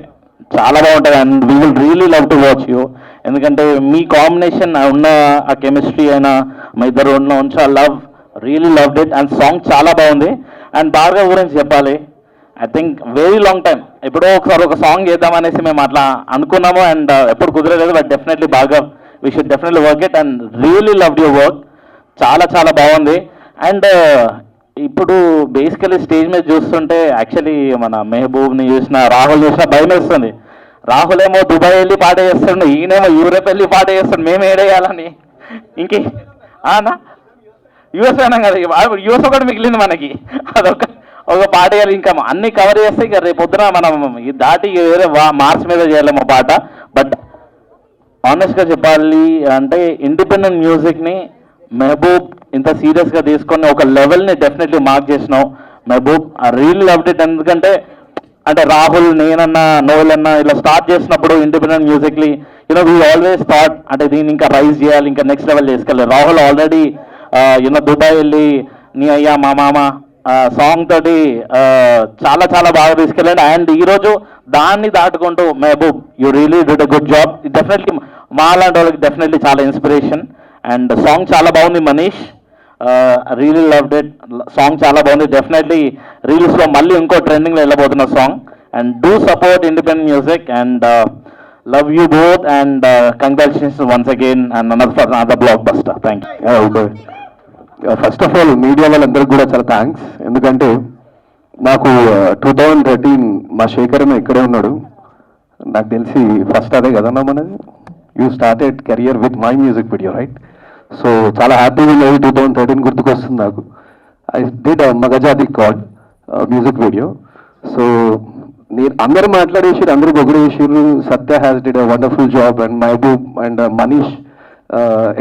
చాలా బాగుంటుంది and we will really love to watch you. ఎందుకంటే మీ కాంబినేషన్ ఉన్న ఆ కెమిస్ట్రీ అయినా మా ఇద్దరు ఉంచు ఆ love, really loved it. And song చాలా బాగుంది. అండ్ భార్గవ్ గురించి చెప్పాలి, I think very long time ఎప్పుడో ఒకసారి ఒక సాంగ్ చేద్దామనేసి మేము అట్లా అనుకున్నాము అండ్ ఎప్పుడు కుదరలేదు. But definitely Bhargav, we should definitely work it and really loved your work. చాలా చాలా బాగుంది. అండ్ ఇప్పుడు బేసికలీ స్టేజ్ మీద చూస్తుంటే యాక్చువల్లీ మన మెహబూబ్ని చూసిన, రాహుల్ చూసినా భయం వేస్తుంది. రాహుల్ ఏమో దుబాయ్ వెళ్ళి పాట చేస్తుండే, ఈయనేమో యూరోప్ వెళ్ళి పాట చేస్తుండే, మేము ఏడేయాలని ఇంకే యూఎస్ అయినాం కదా, యూఎస్ ఒకటి మిగిలింది మనకి, ఒక పాట వేయాలి. ఇంకా అన్ని కవర్ చేస్తే ఇక రేపు పొద్దున మనం దాటి వేరే మార్క్స్ మీద చేయలేము పాట. బట్ ఆనెస్ట్గా చెప్పాలి అంటే ఇండిపెండెంట్ మ్యూజిక్ని మెహబూబ్ ఇంత సీరియస్గా తీసుకొని ఒక లెవెల్ని డెఫినెట్లీ మార్క్ చేసినావు Mehboob. I really loved it. ఎందుకంటే అంటే రాహుల్, నేనన్నా, నోయల్ అన్నా ఇలా స్టార్ట్ చేసినప్పుడు independent musically we always thought అంటే దీన్ని ఇంకా రైజ్ చేయాలి, ఇంకా నెక్స్ట్ లెవెల్ చేసుకెళ్ళాలి. రాహుల్ ఆల్రెడీ దుబాయ్ వెళ్ళి నీ అయ్యా మా మామ సాంగ్ తోటి చాలా చాలా బాగా తీసుకెళ్ళాడు. అండ్ ఈరోజు దాన్ని దాటుకుంటూ Mehboob, you really did a good job. Definitely మా లాంటి వాళ్ళకి డెఫినెట్లీ చాలా ఇన్స్పిరేషన్. అండ్ సాంగ్ చాలా బాగుంది Manish, really loved it. Song చాలా బాగుంది. డెఫినెట్లీ రీల్స్లో మళ్ళీ ఇంకో ట్రెండింగ్లో వెళ్ళబోతున్న song. And do support independent music and love you both and congratulations once again and another blockbuster. Thank you. First of all media వాళ్ళందరికీ కూడా చాలా థ్యాంక్స్. ఎందుకంటే నాకు 2013 మా శేఖర్ అన్న ఇక్కడే ఉన్నాడు, నాకు తెలిసి ఫస్ట్ అదే కదన్నా మనది. You started career with my music video right? So చాలా హ్యాపీగా ఉన్నది. 2013 గుర్తుకొస్తుంది నాకు. ఐ డిడ్ మగజాది గాడ్ మ్యూజిక్ వీడియో. సో నేను అందరూ మాట్లాడేసారు, అందరూ పొగిడేసారు. Satya has did a wonderful job and Mehboob and Manish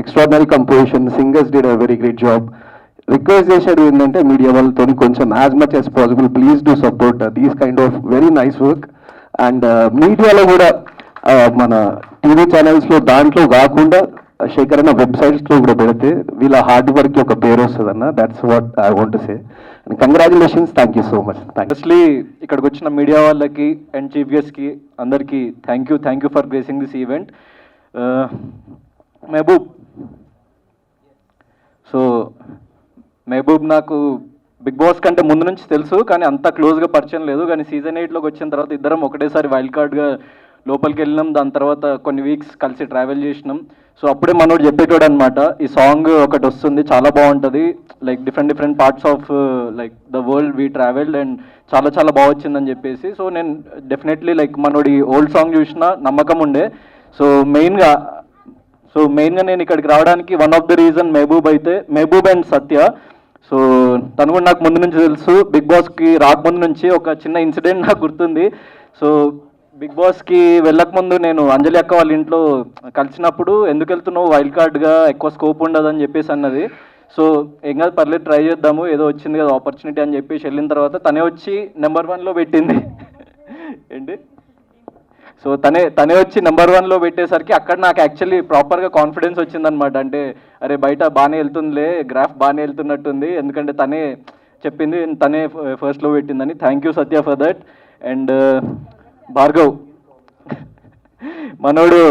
extraordinary composition, singers did a very great job. Request చేసేది ఏంటంటే మీడియా వాళ్ళతో కొంచెం as much as possible please do support these kind of very nice work. And మీడియాలో కూడా మన TV ఛానల్స్లో దాంట్లో కాకుండా శేఖర్ అన్న వెబ్సైట్స్లో కూడా పెడితే వీళ్ళ హార్డ్ వర్క్కి ఒక పేరు వస్తుంది అన్న. That's what I want to say. And congratulations, thank you so much. Firstly ఇక్కడికి వచ్చిన మీడియా వాళ్ళకి అండ్ చీఫ్ గెస్ట్కి అందరికీ thank you for gracing this event. Mehboob, so Mehboob నాకు బిగ్ బాస్ కంటే ముందు నుంచి తెలుసు, కానీ అంత క్లోజ్గా పరిచయం లేదు. కానీ సీజన్ 8లోకి వచ్చిన తర్వాత ఇద్దరం ఒకటేసారి వైల్డ్ కార్డ్గా లోపలికి వెళ్ళినాం. దాని తర్వాత కొన్ని వీక్స్ కలిసి ట్రావెల్ చేసినాం. సో అప్పుడే మనోడు చెప్పేటోడు అనమాట, ఈ సాంగ్ ఒకటి వస్తుంది చాలా బాగుంటుంది, like different parts of like the world we travelled and చాలా బాగా వచ్చిందని చెప్పేసి. సో నేను డెఫినెట్లీ లైక్ మనోడి ఓల్డ్ సాంగ్ చూసిన నమ్మకం ఉండే. సో మెయిన్గా నేను ఇక్కడికి రావడానికి one of the reason Mehboob and Satya. So తను కూడా నాకు ముందు నుంచి తెలుసు. బిగ్ బాస్కి రాకముందు నుంచి ఒక చిన్న ఇన్సిడెంట్ నాకు గుర్తుంది. సో బిగ్ బాస్కి వెళ్ళకముందు నేను అంజలి అక్క వాళ్ళ ఇంట్లో కలిసినప్పుడు ఎందుకు వెళ్తున్నావు, వైల్డ్ కార్డ్గా ఎక్కువ స్కోప్ ఉండదని చెప్పేసి అన్నది. సో ఏం కాదు పర్లేదు ట్రై చేద్దాము, ఏదో వచ్చింది కదా ఆపర్చునిటీ అని చెప్పేసి వెళ్ళిన తర్వాత తనే వచ్చి నెంబర్ 1లో పెట్టింది. ఏంటి? సో తనే వచ్చి నెంబర్ 1లో పెట్టేసరికి అక్కడ నాకు యాక్చువల్లీ ప్రాపర్గా కాన్ఫిడెన్స్ వచ్చిందనమాట. అంటే అరే బయట బాగానే వెళ్తుందిలే, గ్రాఫ్ బాగానే వెళ్తున్నట్టుంది, ఎందుకంటే తనే చెప్పింది, తనే ఫస్ట్లో పెట్టిందని. Thank you Satya for that. And Bhargav మనోడు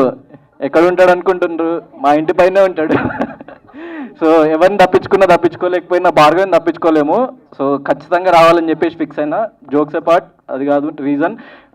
ఎక్కడ ఉంటాడు అనుకుంటుండ్రు? మా ఇంటి పైనే ఉంటాడు. సో ఎవరిని తప్పించుకోలేకపోయినా భార్గవ్ని తప్పించుకోలేము. సో ఖచ్చితంగా రావాలని చెప్పేసి ఫిక్స్ అయినా. జోక్స్ అపార్ట్, అది కాదు రీజన్.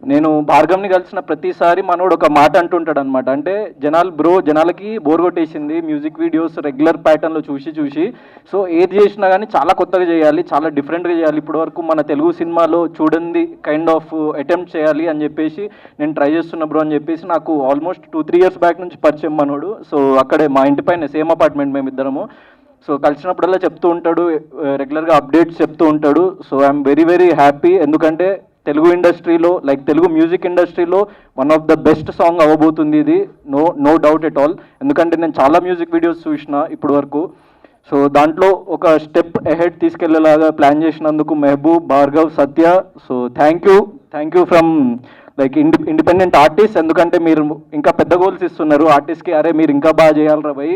నేను భార్గవ్ని కలిసిన ప్రతిసారి మనోడు ఒక మాట అంటుంటాడు అనమాట. అంటే జనాలకి బోర్ కొట్టేసింది మ్యూజిక్ వీడియోస్ రెగ్యులర్ ప్యాటర్న్లో చూసి. సో ఏది చేసినా కానీ చాలా కొత్తగా చేయాలి, చాలా డిఫరెంట్గా చేయాలి, ఇప్పటి వరకు మన తెలుగు సినిమాలో చూడండి కైండ్ ఆఫ్ అటెంప్ట్ చేయాలి అని చెప్పేసి నేను ట్రై చేస్తున్నా బ్రో అని చెప్పేసి నాకు ఆల్మోస్ట్ 2-3 ఇయర్స్ బ్యాక్ నుంచి పరిచయం మనోడు. సో అక్కడే మా ఇంటి పైన సేమ్ అపార్ట్మెంట్ మేమిద్దరము. సో కలిసినప్పుడల్లా చెప్తూ ఉంటాడు, రెగ్యులర్గా అప్డేట్స్ చెప్తూ ఉంటాడు. So I'm very happy. ఎందుకంటే తెలుగు ఇండస్ట్రీలో లైక్ తెలుగు మ్యూజిక్ ఇండస్ట్రీలో one of the best song అవ్వబోతుంది ఇది, నో డౌట్ ఎట్ ఆల్. ఎందుకంటే నేను చాలా మ్యూజిక్ వీడియోస్ చూసిన ఇప్పటి వరకు. సో దాంట్లో ఒక స్టెప్ అహెడ్ తీసుకెళ్లేలాగా ప్లాన్ చేసినందుకు Mehboob, Bhargav, Satya, so thank you from like independent artist. ఎందుకంటే మీరు ఇంకా పెద్ద గోల్స్ ఇస్తున్నారు ఆర్టిస్ట్కి, అరే మీరు ఇంకా బాగా చేయాలరా భయ్,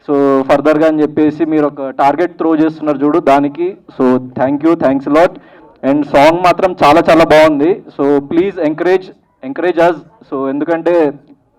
సో ఫర్దర్గా అని చెప్పేసి మీరు ఒక టార్గెట్ త్రో చేస్తున్నారు చూడు దానికి. So thanks lot. And song మాత్రం చాలా బాగుంది. So please encourage us. So ఎందుకంటే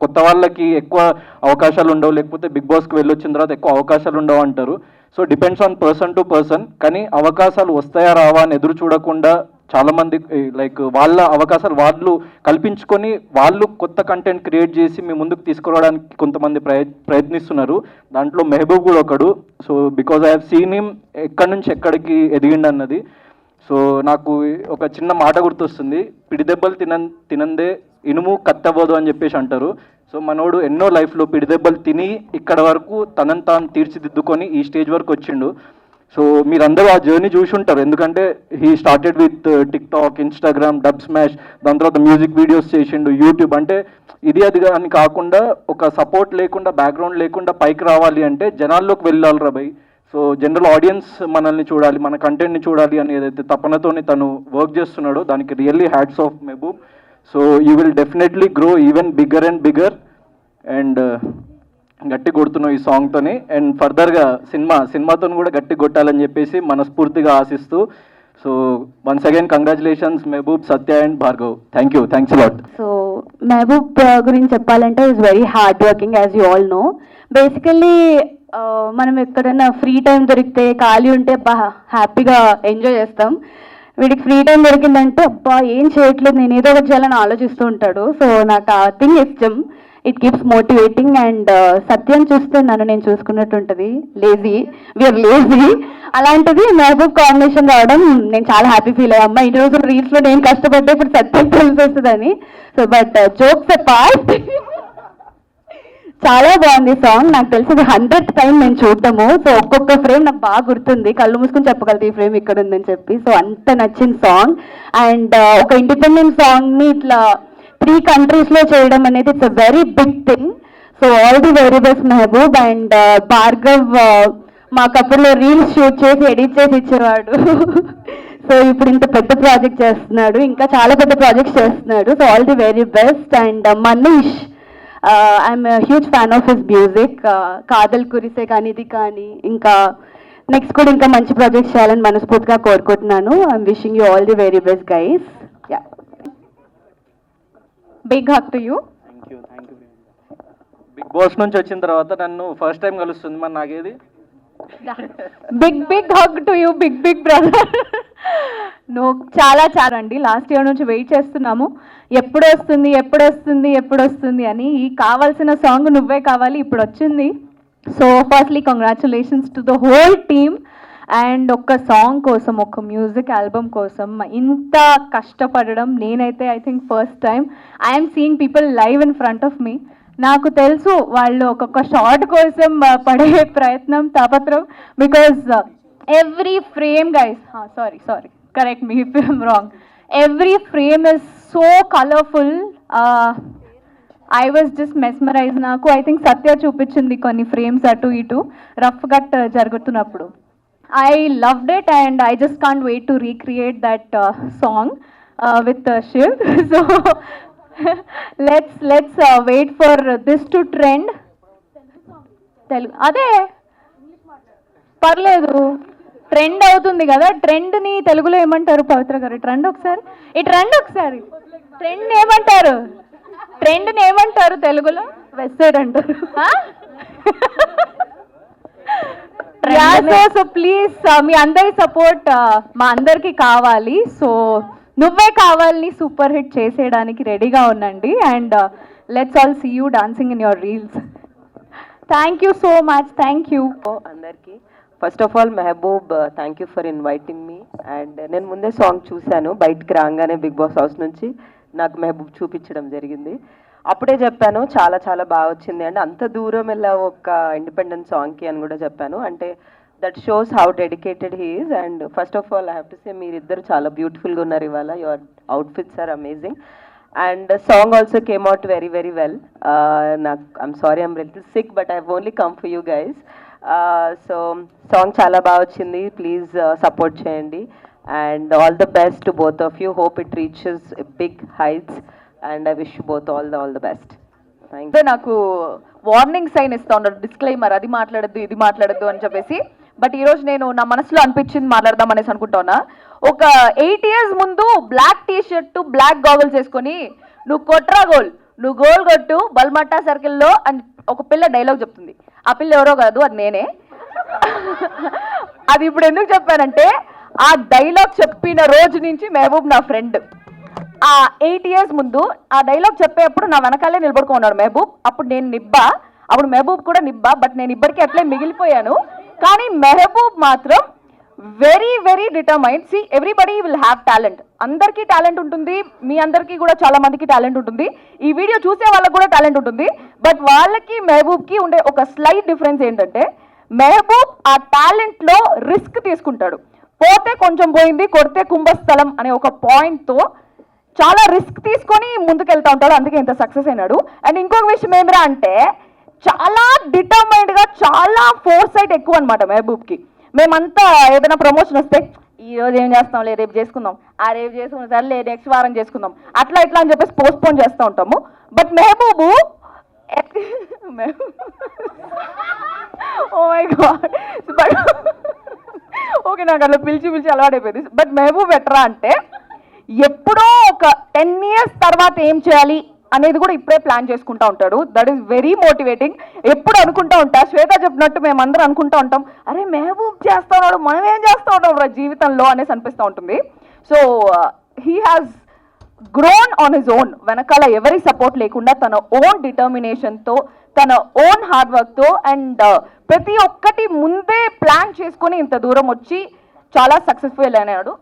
కొత్త వాళ్ళకి ఎక్కువ అవకాశాలు ఉండవు, లేకపోతే బిగ్ బాస్కి వెళ్ళొచ్చిన తర్వాత ఎక్కువ అవకాశాలు ఉండవు అంటారు. So depends on person to person. కానీ అవకాశాలు వస్తాయా రావా అని ఎదురు చూడకుండా చాలామంది లైక్ వాళ్ళ అవకాశాలు వాళ్ళు కల్పించుకొని వాళ్ళు కొత్త కంటెంట్ క్రియేట్ చేసి మీ ముందుకు తీసుకురావడానికి కొంతమంది ప్రయత్నిస్తున్నారు. దాంట్లో మెహబూబ్ కూడా ఒకడు. So because I have seen him ఎక్కడి నుంచి ఎక్కడికి ఎదిగిండు అన్నది. సో నాకు ఒక చిన్న మాట గుర్తొస్తుంది, పిడిదెబ్బలు తినందే ఇనుము కత్తవ్వదు అని చెప్పేసి అంటారు. సో మనోడు ఎన్నో లైఫ్లో పిడిదెబ్బలు తిని ఇక్కడ వరకు తనని తాను తీర్చిదిద్దుకొని ఈ స్టేజ్ వరకు వచ్చిండు. సో మీరందరూ ఆ జర్నీ చూసి ఉంటారు. ఎందుకంటే he started with TikTok, Instagram, dub smash, దాని తర్వాత మ్యూజిక్ వీడియోస్ చేసిండు, యూట్యూబ్. అంటే ఇది అది అని కాకుండా ఒక సపోర్ట్ లేకుండా, బ్యాక్గ్రౌండ్ లేకుండా పైకి రావాలి అంటే జనాల్లోకి వెళ్ళాలి రా భయ్. సో జనరల్ ఆడియన్స్ మనల్ని చూడాలి, మన కంటెంట్ని చూడాలి అని ఏదైతే తపనతోని తను వర్క్ చేస్తున్నాడో దానికి really hats off Mehboob. So you will definitely grow even bigger and bigger. And గట్టి కొడుతున్నావు ఈ సాంగ్తోని. అండ్ ఫర్దర్గా సినిమాతో కూడా గట్టి కొట్టాలని చెప్పేసి మనస్ఫూర్తిగా ఆశిస్తూ. So once again congratulations Mehaboob, Satya and Bhargav. Thanks lot. So Mehaboob గురించి చెప్పాలంటే is very hard working as you all know. Basically మనం ఎక్కడైనా ఫ్రీ టైం దొరికితే ఖాళీ ఉంటే హ్యాపీగా ఎంజాయ్ చేస్తాం. వీడికి ఫ్రీ టైం దొరికిందంటే అబ్బా ఏం చేయట్లేదు, నేను ఏదో ఒకటి చేయాలని ఆలోచిస్తూ ఉంటాడు. సో నాకు ఆ థింగ్ ఇష్టం. It keeps motivating. అండ్ సత్యం చూస్తే నన్ను నేను చూసుకున్నట్టు ఉంటుంది, లేజీ, వీఆర్ లేజీ. అలాంటిది మెహబూబ్ కాంబినేషన్ రావడం నేను చాలా హ్యాపీ ఫీల్ అయ్యా. అమ్మ ఇన్ని రోజులు రీల్స్లో నేను కష్టపడ్డా, ఇప్పుడు సత్యం తెలిసి వస్తుందని. సో బట్ జోక్స్ అపార్ట్, చాలా బాగుంది సాంగ్. నాకు తెలిసి 100th టైం నేను చూడటము. సో ఒక్కొక్క ఫ్రేమ్ నాకు బాగా గుర్తుంది, కళ్ళు మూసుకుని చెప్పగలుగుతా ఈ ఫ్రేమ్ ఇక్కడ ఉందని చెప్పి. సో అంత నచ్చిన సాంగ్. అండ్ ఒక ఇండిపెండెంట్ సాంగ్ని ఇట్లా 3 countries చేయడం అనేది it's a very big thing. So all the very best Mehaboob. And Bhargav మాకు అప్పుడు రీల్స్ షూట్ చేసి ఎడిట్ చేసి ఇచ్చేవాడు. సో ఇప్పుడు ఇంత పెద్ద ప్రాజెక్ట్ చేస్తున్నాడు, ఇంకా చాలా పెద్ద ప్రాజెక్ట్స్ చేస్తున్నాడు. So all the very best. And Manish, I'm huge fan of his music. కాదల్ కురిసే కానీ ఇది కానీ, ఇంకా నెక్స్ట్ కూడా ఇంకా మంచి ప్రాజెక్ట్స్ చేయాలని మనస్ఫూర్తిగా కోరుకుంటున్నాను. I'm wishing you all the very best guys. Yeah, big hug to you. Thank you. Bigg Boss నుంచి వచ్చిన తర్వాత నన్ను ఫస్ట్ టైం కలుస్తుంది మరి నాకేది. Big hug to you, big brother. నువ్వు చాలా అండి, లాస్ట్ ఇయర్ నుంచి వెయిట్ చేస్తున్నాము, ఎప్పుడు వస్తుంది అని. ఈ కావాల్సిన సాంగ్ నువ్వే కావాలి ఇప్పుడు వచ్చింది. So firstly congratulations to the whole team. And ఒక్క సాంగ్ కోసం, ఒక మ్యూజిక్ ఆల్బమ్ కోసం ఇంత కష్టపడడం నేనైతే I think first time I'm seeing people live in front of me. నాకు తెలుసు వాళ్ళు ఒక్కొక్క షార్ట్ కోసం పడే ప్రయత్నం, తాపత్రం. Because every frame guys, sorry correct me if I'm wrong, every frame is so colourful. I was just mesmerize. నాకు I think Satya చూపించింది కొన్ని ఫ్రేమ్స్ అటు ఇటు రఫ్ కట్ జరుగుతున్నప్పుడు. I loved it and I just can't wait to recreate that song with Shiv. So let's wait for this to trend. Telugu అదే పర్లేదు, trend అవుతుంది కదా. ట్రెండ్ని తెలుగులో ఏమంటారు పవిత్ర గారు? ట్రెండ్ ఒకసారి ట్రెండ్ ఏమంటారు? ట్రెండ్ని ఏమంటారు తెలుగులో? వెస్ట్ సైడ్ అంటారు. సో ప్లీజ్ మీ అందరి సపోర్ట్ మా అందరికి కావాలి. సో నువ్వే కావాలని సూపర్ హిట్ చేసేయడానికి రెడీగా ఉండండి. And let's all see you dancing in your reels. Thank you so much. Thank you అందరికీ. First of all Mehboob, thank you for inviting me. And నేను ముందే సాంగ్ చూశాను, బయటికి రాగానే బిగ్ బాస్ హౌస్ నుంచి నాకు మెహబూబ్ చూపించడం జరిగింది. అప్పుడే చెప్పాను చాలా బాగా వచ్చింది అండి, అంత దూరం వెళ్ళా ఒక ఇండిపెండెంట్ సాంగ్కి అని కూడా చెప్పాను. అంటే that shows how dedicated he is. And first of all I have to say మీరిద్దరు చాలా బ్యూటిఫుల్గా ఉన్నారు ఇవాళ. Your outfits are amazing. And song also came out very well. నాకు I'm sorry, I'm little sick, but I only come for you guys. So song చాలా బాగా వచ్చింది, please support చేయండి. And all the best to both of you. Hope it reaches big heights. And I wish you both all the best. Thank you. నాకు warning sign ఇస్తా ఉన్నారు, disclaimer, అది మాట్లాడద్దు ఇది మాట్లాడద్దు అని చెప్పేసి. బట్ ఈరోజు నేను నా మనసులో అనిపించింది మాట్లాడదాం అనేసి అనుకుంటున్నా. ఒక 8 years ముందు black T shirt black goggles వేసుకొని నువ్వు కొట్రా గోల్, నువ్వు గోల్ కొట్టు బల్మట్టా సర్కిల్లో అని ఒక పిల్ల డైలాగ్ చెప్తుంది. ఆ పిల్ల ఎవరో కాదు, అది నేనే. అది ఇప్పుడు ఎందుకు చెప్పానంటే, ఆ డైలాగ్ చెప్పిన రోజు నుంచి మెహబూబ్ నా ఫ్రెండ్. ఆ 8 years ముందు ఆ డైలాగ్ చెప్పేప్పుడు నా వెనకాలే నిలబడుకున్నాడు మెహబూబ్. అప్పుడు నేను నిబ్బా, అప్పుడు మెహబూబ్ కూడా నిబ్బా. బట్ నేను ఇప్పటికీ అట్లే మిగిలిపోయాను. కానీ మెహబూబ్ మాత్రం very determined. See everybody will have talent, అందరికీ టాలెంట్ ఉంటుంది. మీ అందరికీ కూడా చాలా మందికి టాలెంట్ ఉంటుంది, ఈ వీడియో చూసే వాళ్ళకి కూడా టాలెంట్ ఉంటుంది. బట్ వాళ్ళకి మెహబూబ్కి ఉండే ఒక స్లైట్ డిఫరెన్స్ ఏంటంటే, మెహబూబ్ ఆ టాలెంట్లో రిస్క్ తీసుకుంటాడు. పోతే కొంచెం పోయింది, కొడితే కుంభస్థలం అనే ఒక పాయింట్తో చాలా రిస్క్ తీసుకొని ముందుకెళ్తా ఉంటాడు, అందుకే ఇంత సక్సెస్ అయినాడు. అండ్ ఇంకొక విషయం ఏమిరా అంటే, చాలా డిటర్మైన్డ్గా, చాలా ఫోర్సైట్ ఎక్కువ అనమాట మెహబూబ్కి. మేమంతా ఏదైనా ప్రమోషన్ వస్తే ఈ రోజు ఏం చేస్తాంలే, రేపు చేసుకుందాం, ఆ రేపు చేసుకున్నాం, సర్లే నెక్స్ట్ వారం చేసుకుందాం, అట్లా ఇట్లా అని చెప్పేసి పోస్ట్పోన్ చేస్తూ ఉంటాము. But Mehaboob oh my god, okay నాకు అట్లా పిలిచి అలవాటైపోయింది. బట్ మెహబూబ్ ఎట్రా అంటే, ఎప్పుడో ఒక 10 years తర్వాత ఏం చేయాలి అనేది కూడా ఇప్పుడే ప్లాన్ చేసుకుంటూ ఉంటాడు. That is very motivating. ఎప్పుడు అనుకుంటూ ఉంటా, శ్వేత చెప్పినట్టు మేమందరం అనుకుంటూ ఉంటాం, అరే మెహబూబ్ చేస్తూ ఉన్నాడు, మనం ఏం చేస్తూ ఉంటాం రా జీవితంలో అనేసి అనిపిస్తూ ఉంటుంది. So he has grown on his own, వెనకాల ఎవరి సపోర్ట్ లేకుండా తన ఓన్ డిటర్మినేషన్తో, తన ఓన్ హార్డ్ వర్క్తో అండ్ ప్రతి ఒక్కటి ముందే ప్లాన్ చేసుకొని ఇంత దూరం వచ్చి చాలా సక్సెస్ఫుల్ అయినాడు.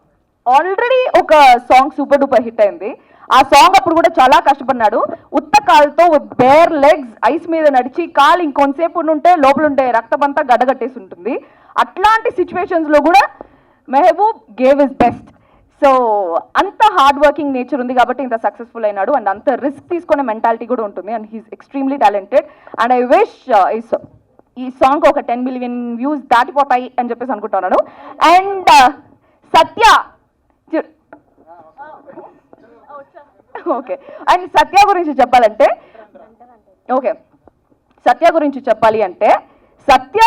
ఆల్రెడీ ఒక సాంగ్ సూపర్ డూపర్ హిట్ అయింది. ఆ సాంగ్ అప్పుడు కూడా చాలా కష్టపడినాడు. ఉత్త కాలుతో బేర్ లెగ్స్ ఐస్ మీద నడిచి కాలు ఇంకొంతసేపు ఉంటే లోపల ఉండే రక్తం అంతా గడ్డగట్టేసి ఉంటుంది. అట్లాంటి సిచ్యువేషన్స్లో కూడా Mehboob gave is best. So అంత హార్డ్ వర్కింగ్ నేచర్ ఉంది కాబట్టి ఇంత సక్సెస్ఫుల్ అయినాడు అండ్ అంత రిస్క్ తీసుకునే మెంటాలిటీ కూడా ఉంటుంది and he's extremely talented. And I wish ఈ సాంగ్ ఒక 10 మిలియన్ వ్యూస్ దాటిపోతాయి అని చెప్పేసి అనుకుంటున్నాను. And Satya, okay, and Satya గురించి చెప్పాలి అంటే Satya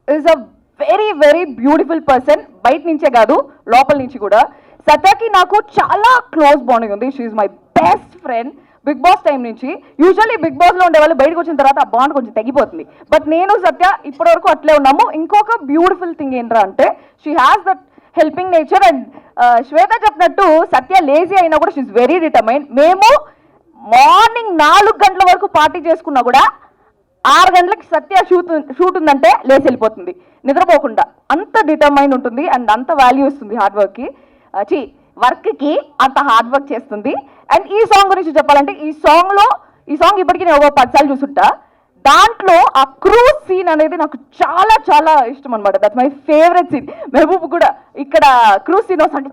is a very very beautiful person. బయట నుంచే కాదు లోపల నుంచి కూడా. సత్యకి నాకు చాలా క్లోజ్ బాండింగ్ ఉంది. She is my best friend big boss time నుంచి. యూజువల్లీ బిగ్ బాస్లో ఉండే వాళ్ళు బయటకు వచ్చిన తర్వాత ఆ బాండ్ కొంచెం తగ్గిపోతుంది. బట్ నేను సత్య ఇప్పటివరకు అట్లే ఉన్నాము. ఇంకొక బ్యూటిఫుల్ థింగ్ ఏంట్రా అంటే she has that helping nature. And Shweta చెప్పినట్టు సత్య లేజీ అయినా కూడా షీ ఈజ్ వెరీ డిటర్మైన్. మేము మార్నింగ్ 4 గంటల వరకు పార్టీ చేసుకున్నా కూడా 6 గంటలకి సత్య షూట్ ఉందంటే లేచి వెళ్ళిపోతుంది నిద్రపోకుండా. అంత డిటర్మైన్ ఉంటుంది అండ్ అంత వాల్యూ ఇస్తుంది హార్డ్ వర్క్కి, వర్క్కి అంత హార్డ్ వర్క్ చేస్తుంది. అండ్ ఈ సాంగ్ గురించి చెప్పాలంటే ఈ సాంగ్ ఇప్పటికీ నేను ఒక 10 సార్లు చూసుంటా. దాంట్లో ఆ క్రూజ్ సీన్ అనేది నాకు చాలా చాలా ఇష్టం అనమాట. That's my favourite scene. Mehaboob కూడా ఇక్కడ క్రూజ్ సీన్ వస్తుంటే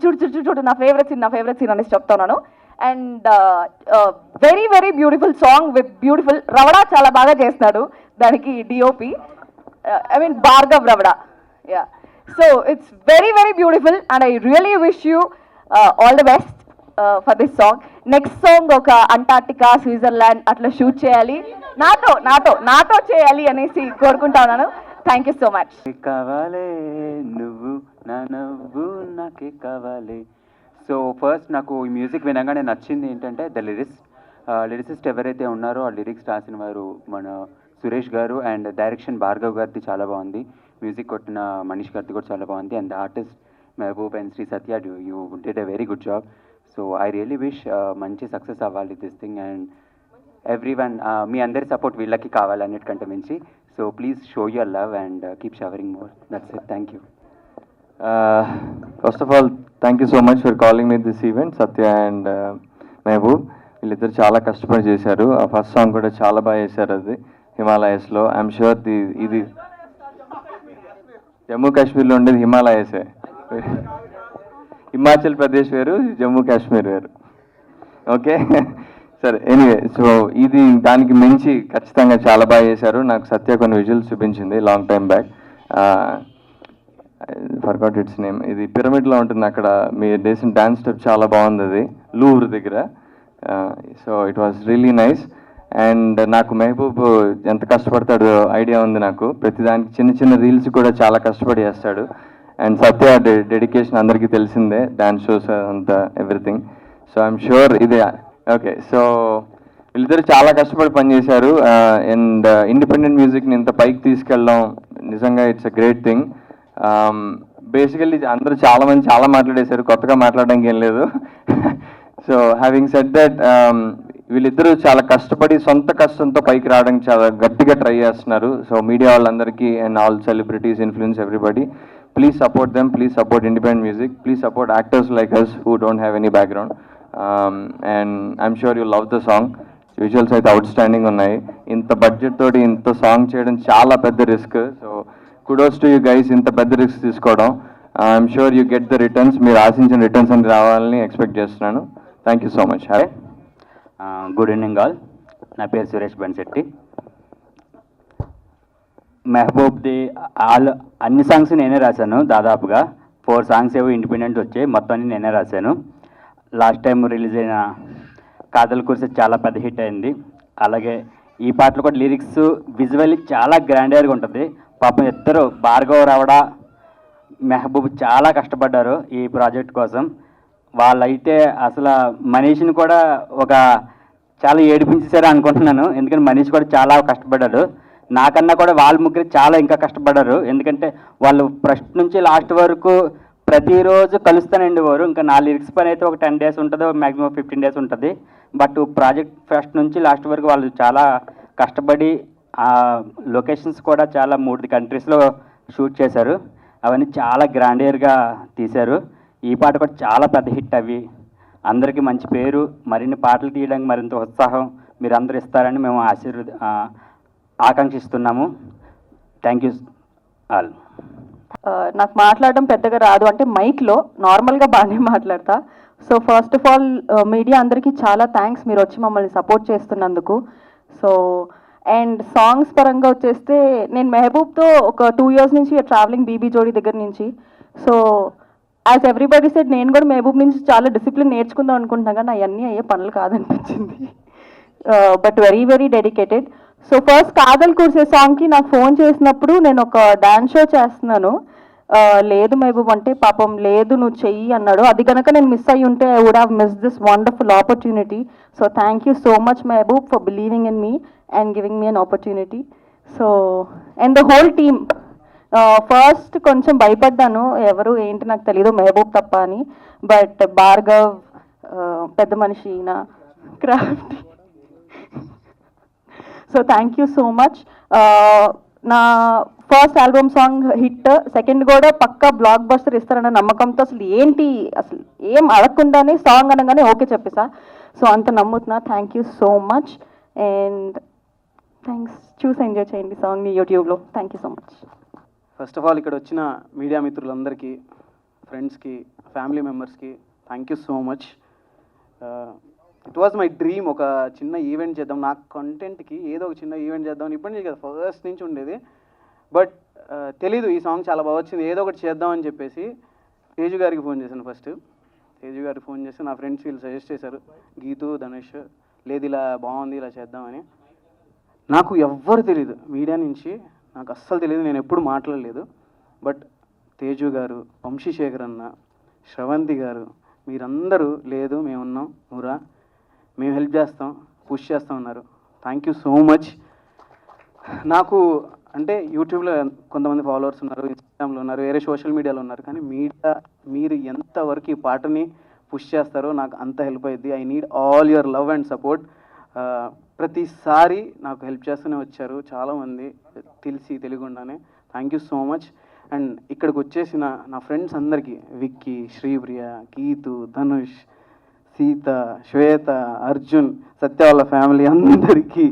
చూడు నా ఫేవరెట్ సీన్ అనేసి చెప్తున్నాను. And very very beautiful song with beautiful Ravada చాలా బాగా చేస్తున్నాడు దానికి DOP, I mean Bhargav Ravada. Yeah, so it's very very beautiful and I really wish you all the best for this song. Next song ఒక Antarctica, Switzerland అట్లా shoot చేయాలి, నాతో చేయాలి అనేసి కోరుకుంటా ఉన్నాను. Thank you so much. కావాలే నువ్వు నా నవ్వు నాకే కావాలి. సో ఫస్ట్ నాకు ఈ మ్యూజిక్ వినగానే నచ్చింది ఏంటంటే ద లిరిసిస్ట్ ఎవరైతే ఉన్నారో ఆ లిరిక్స్ రాసిన వారు మన సురేష్ గారు అండ్ డైరెక్షన్ భార్గవ్ గారిది చాలా బాగుంది. మ్యూజిక్ కొట్టిన మనీష్ గారిది కూడా చాలా బాగుంది. And the artist Mehaboob and Shri Satya you did a very good job. So I really wish మంచి సక్సెస్ అవ్వాలి దిస్ థింగ్ అండ్ ఎవ్రీవన్ మీ అందరి సపోర్ట్ వీళ్ళకి కావాలన్నిటికంటే మించి. So please show your love and keep showering more. That's it. Thank you. First of all thank you so much for calling me this event. Satya and Mehaboob వీళ్ళిద్దరు చాలా కష్టపడి చేశారు. ఆ ఫస్ట్ సాంగ్ కూడా చాలా బాగా చేశారు. అది హిమాలయస్లో. ఐఎమ్ షూర్ ఇది జమ్మూ కాశ్మీర్లో ఉండేది హిమాలయసే. హిమాచల్ ప్రదేశ్ వేరు, జమ్మూ కాశ్మీర్ వేరు. ఓకే, సరే. ఎనీవే, సో ఇది దానికి మించి ఖచ్చితంగా చాలా బాగా చేశారు. నాకు సత్య కొన్ని విజువల్స్ చూపించింది long time back. Forgot its name. ఇది పిరమిడ్లో ఉంటుంది అక్కడ. మీరు చేసిన డాన్స్ స్టెప్ చాలా బాగుంది. అది లూవర్ దగ్గర. So it was really nice. And నాకు మెహబూబ్ ఎంత కష్టపడతాడో ఐడియా ఉంది నాకు. ప్రతిదానికి చిన్న చిన్న రీల్స్ కూడా చాలా కష్టపడి చేస్తాడు. అండ్ సత్య డెడికేషన్ అందరికీ తెలిసిందే, డాన్స్ షోస్ అంతా ఎవ్రీథింగ్. సో ఐఎమ్ షూర్ ఇదే. ఓకే, సో వీళ్ళిద్దరు చాలా కష్టపడి పనిచేశారు. అండ్ ఇండిపెండెంట్ మ్యూజిక్ని ఇంత పైకి తీసుకెళ్ళడం నిజంగా it's a great thing. Basically అందరూ చాలామంది చాలా మాట్లాడేశారు, కొత్తగా మాట్లాడడానికి ఏం లేదు. సో హ్యావింగ్ సెడ్ దట్, వీళ్ళిద్దరూ చాలా కష్టపడి సొంత కష్టంతో పైకి రావడానికి చాలా గట్టిగా ట్రై చేస్తున్నారు. సో మీడియా వాళ్ళందరికీ and all celebrities, influence, everybody, please support them, please support independent music, please support actors like us who don't have any background. And I'm sure you love the song. Visuals అయితే out standing ఉన్నాయి. ఇంత budget తోటి ఇంత song చేయడం చాలా పెద్ద risk. So kudos to you guys, ఇంత పెద్ద రిస్క్ తీసుకోవడం. I'm sure you get the returns. మీరు ఆశించిన రిటర్న్స్ అని రావాలని ఎక్స్పెక్ట్ చేస్తున్నాను. Thank you so much. Good evening all. నా పేరు సురేష్ బన్శెట్టి. మెహబూబ్ది అన్ని సాంగ్స్ నేనే రాశాను. దాదాపుగా 4 సాంగ్స్ ఏవో ఇండిపెండెంట్ వచ్చాయి, మొత్తం అన్ని నేనే రాశాను. లాస్ట్ టైం రిలీజ్ అయిన కాదల్ కురిసే చాలా పెద్ద హిట్ అయింది. అలాగే ఈ పాటలు కూడా లిరిక్స్ విజువల్లీ చాలా గ్రాండియర్గా ఉంటుంది. పాపం ఇద్దరు భార్గవ్ రవడా, మెహబూబ్ చాలా కష్టపడ్డారు ఈ ప్రాజెక్ట్ కోసం. వాళ్ళైతే అసలు మనీష్ని కూడా చాలా ఏడిపించేశారు అనుకుంటున్నాను. ఎందుకంటే మనీష్ కూడా చాలా కష్టపడ్డాడు. నాకన్నా కూడా వాళ్ళ ముగ్గురు చాలా ఇంకా కష్టపడ్డారు. ఎందుకంటే వాళ్ళు ఫస్ట్ నుంచి లాస్ట్ వరకు ప్రతిరోజు కలుస్తానండి వారు. ఇంకా నా లిరిక్స్ పని అయితే ఒక 10 డేస్ ఉంటుంది, మ్యాక్సిమం 15 డేస్ ఉంటుంది. బట్ ప్రాజెక్ట్ ఫస్ట్ నుంచి లాస్ట్ వరకు వాళ్ళు చాలా కష్టపడి లొకేషన్స్ కూడా చాలా 3 కంట్రీస్లో షూట్ చేశారు. అవన్నీ చాలా గ్రాండియర్గా తీశారు. ఈ పాట కూడా చాలా పెద్ద హిట్. అవి అందరికీ మంచి పేరు, మరిన్ని పాటలు తీయడానికి మరింత ఉత్సాహం మీరు అందరూ ఇస్తారని మేము ఆకాంక్షిస్తున్నాము. Thank you all. నాకు మాట్లాడడం పెద్దగా రాదు, అంటే మైక్లో నార్మల్గా బాగానే మాట్లాడతా. So first of all media అందరికీ చాలా థ్యాంక్స్, మీరు వచ్చి మమ్మల్ని సపోర్ట్ చేస్తున్నందుకు. సో అండ్ సాంగ్స్ పరంగా వచ్చేస్తే నేను మెహబూబ్తో ఒక 2 years నుంచి ట్రావెలింగ్ బీబీ జోడీ దగ్గర నుంచి. సో యాజ్ ఎవ్రీబడి సెడ్, నేను కూడా మెహబూబ్ నుంచి చాలా డిసిప్లిన్ నేర్చుకుందాం అనుకుంటున్నాను, కానీ అవన్నీ అయ్యే పనులు కాదనిపించింది. But very very dedicated. So first Kaadal Kurse సాంగ్కి నాకు ఫోన్ చేసినప్పుడు నేను ఒక డాన్స్ షో చేస్తున్నాను, లేదు మెహబూబ్ అంటే పాపం లేదు నువ్వు చెయ్యి అన్నాడు. అది కనుక నేను మిస్ అయ్యి ఉంటే I would have miss this wonderful opportunity. So thank you so much Mehaboob for believing in me and giving me an opportunity. So and the whole team, first కొంచెం భయపడ్డాను, ఎవరు ఏంటి నాకు తెలీదు మెహబూబ్ తప్ప అని. బట్ భార్గవ్, పెద్ద మనిషి నా craft, so thank you so much. నా first album song hit, second కూడా పక్కా బ్లాక్ బస్టర్ ఇస్తారన్న నమ్మకంతో అసలు ఏంటి అసలు ఏం అడగకుండానే సాంగ్ అనగానే ఓకే చెప్పేసా. సో అంత నమ్ముతున్నా. Thank you so much and thanks. చూసి ఎంజాయ్ చేయండి సాంగ్ని యూట్యూబ్లో. Thank you so much. First of all ఇక్కడ వచ్చిన మీడియా మిత్రులందరికీ, ఫ్రెండ్స్కి, ఫ్యామిలీ మెంబర్స్కి thank you so much. It was my dream, ఒక చిన్న ఈవెంట్ చేద్దాం, నా కంటెంట్కి ఏదో ఒక చిన్న ఈవెంట్ చేద్దాం ఇప్పటి నుంచి కదా, ఫస్ట్ నుంచి ఉండేది. బట్ తెలీదు ఈ సాంగ్ చాలా బాగా వచ్చింది, ఏదో ఒకటి చేద్దాం అని చెప్పేసి తేజు గారికి ఫోన్ చేశాను. ఫస్ట్ తేజు గారికి ఫోన్ చేసి నా ఫ్రెండ్స్ వీళ్ళు సజెస్ట్ చేశారు, గీతు, ధనుష్, లేదు ఇలా బాగుంది ఇలా చేద్దామని. నాకు ఎవ్వరు తెలీదు మీడియా నుంచి, నాకు అస్సలు తెలియదు, నేను ఎప్పుడు మాట్లాడలేదు. బట్ తేజు గారు, వంశీశేఖర్ అన్న, శ్రవంతి గారు, మీరందరూ లేదు మేమున్నాం, నువ్వురా, మేము హెల్ప్ చేస్తాం, పుష్ చేస్తాం అన్నారు. Thank you so much. నాకు అంటే యూట్యూబ్లో కొంతమంది ఫాలోవర్స్ ఉన్నారు, ఇన్స్టాగ్రామ్లో ఉన్నారు, వేరే సోషల్ మీడియాలో ఉన్నారు, కానీ మీరు ఎంతవరకు ఈ పాటని పుష్ చేస్తారో నాకు అంత హెల్ప్ అయ్యింది. I need all your love and support. ప్రతిసారి నాకు హెల్ప్ చేస్తూనే వచ్చారు చాలామంది, తెలియకుండానే. Thank you so much. And ఇక్కడికి వచ్చేసిన నా ఫ్రెండ్స్ అందరికీ, విక్కీ, శ్రీప్రియ, గీతు, ధనుష్, సీత, శ్వేత, అర్జున్, సత్య వాళ్ళ ఫ్యామిలీ అందరికీ,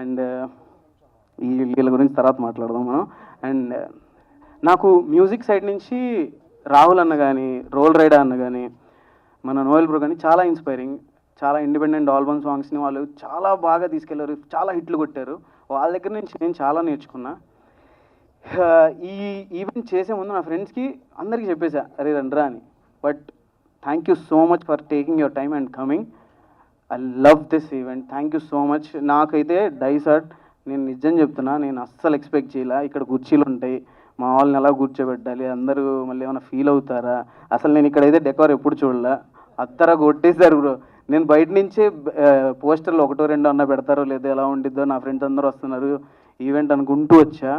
అండ్ వీళ్ళ గురించి తర్వాత మాట్లాడదాం మనం. అండ్ నాకు మ్యూజిక్ సైడ్ నుంచి రాహుల్ అన్న కానీ, రోల్ రైడర్ అన్న కానీ, మన నోయల్ బ్రో కానీ చాలా ఇన్స్పైరింగ్. చాలా ఇండిపెండెంట్ ఆల్బమ్ సాంగ్స్ని వాళ్ళు చాలా బాగా తీసుకెళ్లారు, చాలా హిట్లు కొట్టారు. వాళ్ళ దగ్గర నుంచి నేను చాలా నేర్చుకున్నా. ఈ ఈవెంట్ చేసే ముందు నా ఫ్రెండ్స్కి అందరికీ చెప్పేసా, అరే రండ్రా అని. But thank you so much for taking your time and coming. I love this event. Thank you so much. నాకైతే డైసర్ట్, నేను నిజం చెప్తున్నా, నేను అస్సలు ఎక్స్పెక్ట్ చేయాల. ఇక్కడ కుర్చీలు ఉంటాయి, మా వాళ్ళని ఎలా కూర్చోబెట్టాలి, అందరూ మళ్ళీ ఏమైనా ఫీల్ అవుతారా, అసలు నేను ఇక్కడైతే డెకోర్ ఎప్పుడు చూడలే, అత్తరా కొట్టేశారు బ్రో. నేను బయట నుంచే పోస్టర్లు 1-2 అన్న పెడతారో లేదో ఎలా ఉండిద్దో, నా ఫ్రెండ్స్ అందరూ వస్తున్నారు ఈవెంట్ అనుకుంటూ వచ్చా.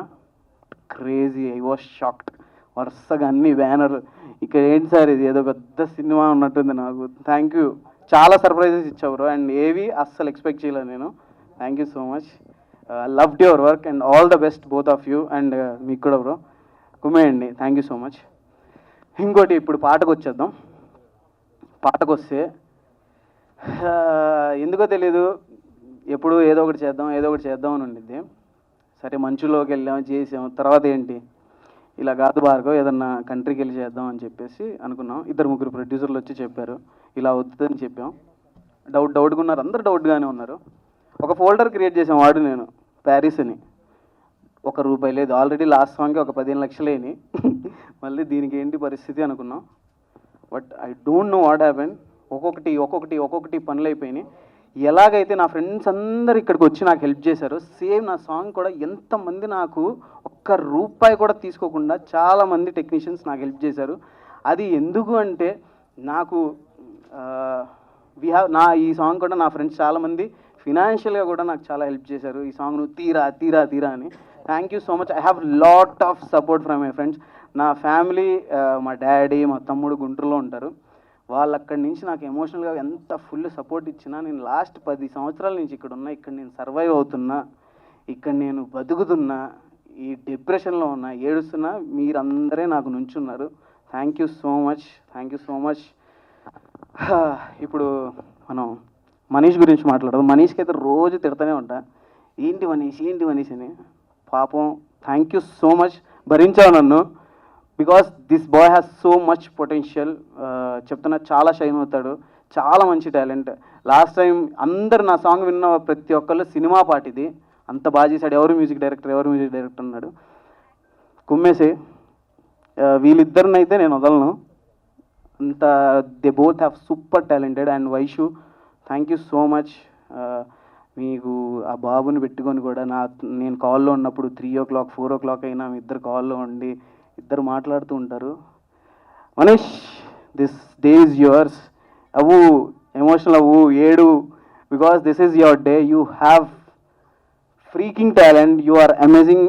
Crazy, I was shocked. వరుసగా అన్ని బ్యానర్, ఇక్కడ ఏంటి సార్ ఇది ఏదో పెద్ద సినిమా ఉన్నట్టుంది నాకు. థ్యాంక్ యూ, చాలా సర్ప్రైజెస్ ఇచ్చావు బ్రో, అండ్ ఏవి అస్సలు ఎక్స్పెక్ట్ చేయలేదు నేను. Thank you so much. Loved your work and all the best both of you. And మీకు కూడా బ్రో కుమ్మేయండి. Thank you so much. ఇంకోటి, ఇప్పుడు పాటకు వచ్చేద్దాం. పాటకు వస్తే ఎందుకో తెలీదు, ఎప్పుడు ఏదో ఒకటి చేద్దాం అని ఉండిద్ది. సరే మంచులోకి వెళ్ళాం, చేసాం, తర్వాత ఏంటి ఇలా కాదు భార్గవ్, ఏదన్నా కంట్రీకి వెళ్ళి చేద్దాం అని చెప్పేసి అనుకున్నాం. 2-3 ప్రొడ్యూసర్లు వచ్చి చెప్పారు ఇలా వద్దని చెప్పాం. డౌట్గా ఉన్నారు, అందరు డౌట్గానే ఉన్నారు. ఒక ఫోల్డర్ క్రియేట్ చేసాం, వాడు నేను, ప్యారిస్ అని. ₹1 లేదు, ఆల్రెడీ లాస్ట్ సాంగ్కి ఒక 15 లక్షలేని, మళ్ళీ దీనికి ఏంటి పరిస్థితి అనుకున్నాం. But I don't know what happen. ఒక్కొక్కటి పనులు అయిపోయినాయి. ఎలాగైతే నా ఫ్రెండ్స్ అందరు ఇక్కడికి వచ్చి నాకు హెల్ప్ చేశారు, సేమ్ నా సాంగ్ కూడా ఎంతమంది నాకు ₹1 కూడా తీసుకోకుండా చాలామంది టెక్నీషియన్స్ నాకు హెల్ప్ చేశారు. అది ఎందుకు అంటే నాకు ఈ సాంగ్ కూడా నా ఫ్రెండ్స్ చాలామంది ఫినాన్షియల్గా కూడా నాకు చాలా హెల్ప్ చేశారు. ఈ సాంగ్ నువ్వు తీరా అని. Thank you so much. I have lot of support from my friends. నా ఫ్యామిలీ, మా డాడీ మా తమ్ముడు గుంటూరులో ఉంటారు. వాళ్ళు అక్కడి నుంచి నాకు ఎమోషనల్గా ఎంత ఫుల్ సపోర్ట్ ఇచ్చినా, నేను లాస్ట్ 10 సంవత్సరాల నుంచి ఇక్కడ ఉన్నా, ఇక్కడ నేను సర్వైవ్ అవుతున్నా, ఇక్కడ నేను బతుకుతున్నా, ఈ డిప్రెషన్లో ఉన్నా, ఏడుస్తున్నా, మీరందరే నాకు నుంచున్నారు. Thank you so much, thank you so much. ఇప్పుడు మనం మనీష్ గురించి మాట్లాడదు. మనీష్కి అయితే రోజు తిడతానే ఉంటా, ఏంటి మనీష్ అని. పాపం థ్యాంక్ యూ సో మచ్, భరించావు నన్ను. Because this boy has so much potential. చెప్తున్నా, చాలా షైన్ అవుతాడు, చాలా మంచి టాలెంట్. లాస్ట్ టైం అందరు నా సాంగ్ విన్న ప్రతి ఒక్కళ్ళు సినిమా పాట ఇది, అంత బాగా చేశాడు. ఎవరు మ్యూజిక్ డైరెక్టర్ అన్నాడు. కుమ్మేసే వీళ్ళిద్దరినైతే నేను వదలను. అంత they both have super talented. And Vaishu, thank you so much. మీకు ఆ బాబుని పెట్టుకొని కూడా నేను కాల్లో ఉన్నప్పుడు 3 o'clock 4 o'clock అయినా మీ ఇద్దరు కాల్లో ఉండి ఇద్దరు మాట్లాడుతూ ఉంటారు. Manish, this day is yours. అవ్వు, ఎమోషనల్ అవ్వు, ఏడు, because this is your day. You have freaking talent, you are amazing.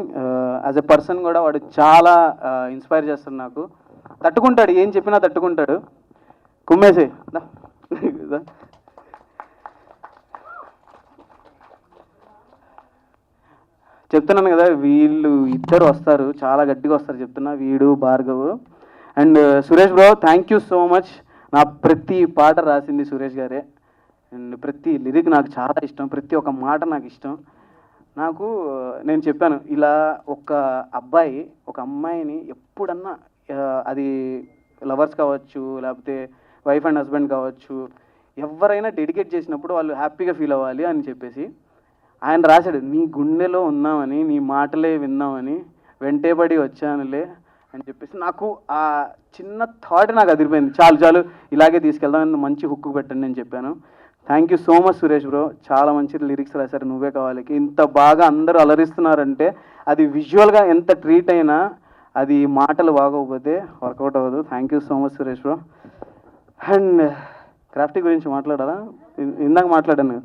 As a person కూడా వాడు చాలా ఇన్స్పైర్ చేస్తాడు నాకు. తట్టుకుంటాడు, ఏం చెప్పినా తట్టుకుంటాడు. కుమ్మేసే చెప్తున్నాను కదా, వీళ్ళు ఇద్దరు వస్తారు, చాలా గట్టిగా వస్తారు చెప్తున్నా, వీడు Bhargav. And Suresh bro, thank you so much. నా ప్రతి పాట రాసింది సురేష్ గారే. అండ్ ప్రతి లిరిక్ నాకు చాలా ఇష్టం, ప్రతి ఒక్క మాట నాకు ఇష్టం. నాకు నేను చెప్పాను, ఇలా ఒక అబ్బాయి ఒక అమ్మాయిని ఎప్పుడన్నా, అది లవర్స్ కావచ్చు, లేకపోతే వైఫ్ అండ్ హస్బెండ్ కావచ్చు, ఎవరైనా డెడికేట్ చేసినప్పుడు వాళ్ళు హ్యాపీగా ఫీల్ అవ్వాలి అని చెప్పేసి ఆయన రాశాడు. నీ గుండెలో ఉన్నామని, నీ మాటలే విన్నామని, వెంటేపడి వచ్చానులే అని చెప్పేసి నాకు ఆ చిన్న థాట్ నాకు అదిరిపోయింది. చాలు ఇలాగే తీసుకెళ్దాం, మంచి హుక్కు పెట్టండి అని చెప్పాను. Thank you so much Suresh bro, చాలా మంచి లిరిక్స్ రాశారు. నువ్వే కావాలికి ఇంత బాగా అందరూ అలరిస్తున్నారంటే అది విజువల్గా ఎంత ట్రీట్ అయినా, అది మాటలు బాగోకపోతే వర్కౌట్ అవ్వదు. Thank you so much Suresh bro. And Crafty గురించి మాట్లాడాలా? ఇందాక మాట్లాడాను,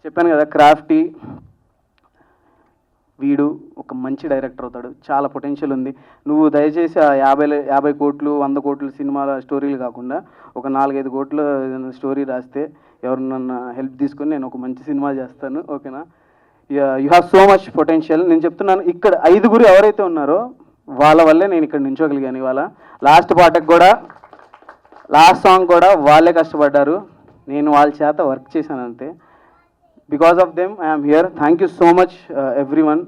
చెప్పాను కదా, క్రాఫ్టీ వీడు ఒక మంచి డైరెక్టర్ అవుతాడు, చాలా పొటెన్షియల్ ఉంది. నువ్వు దయచేసి ఆ 50 కోట్లు 100 కోట్ల సినిమాల స్టోరీలు కాకుండా ఒక 4-5 కోట్ల స్టోరీ రాస్తే ఎవరినన్నా హెల్ప్ తీసుకొని నేను ఒక మంచి సినిమా చేస్తాను, ఓకేనా? You have so much potential. నేను చెప్తున్నాను, ఇక్కడ 5 ఎవరైతే ఉన్నారో వాళ్ళ వల్లే నేను ఇక్కడ నించోగలిగాను ఇవాళ. లాస్ట్ పాటకు కూడా, లాస్ట్ సాంగ్ కూడా వాళ్ళే కష్టపడ్డారు, నేను వాళ్ళ చేత వర్క్ చేశాను అంతే. Because of them I am here. Thank you so much everyone.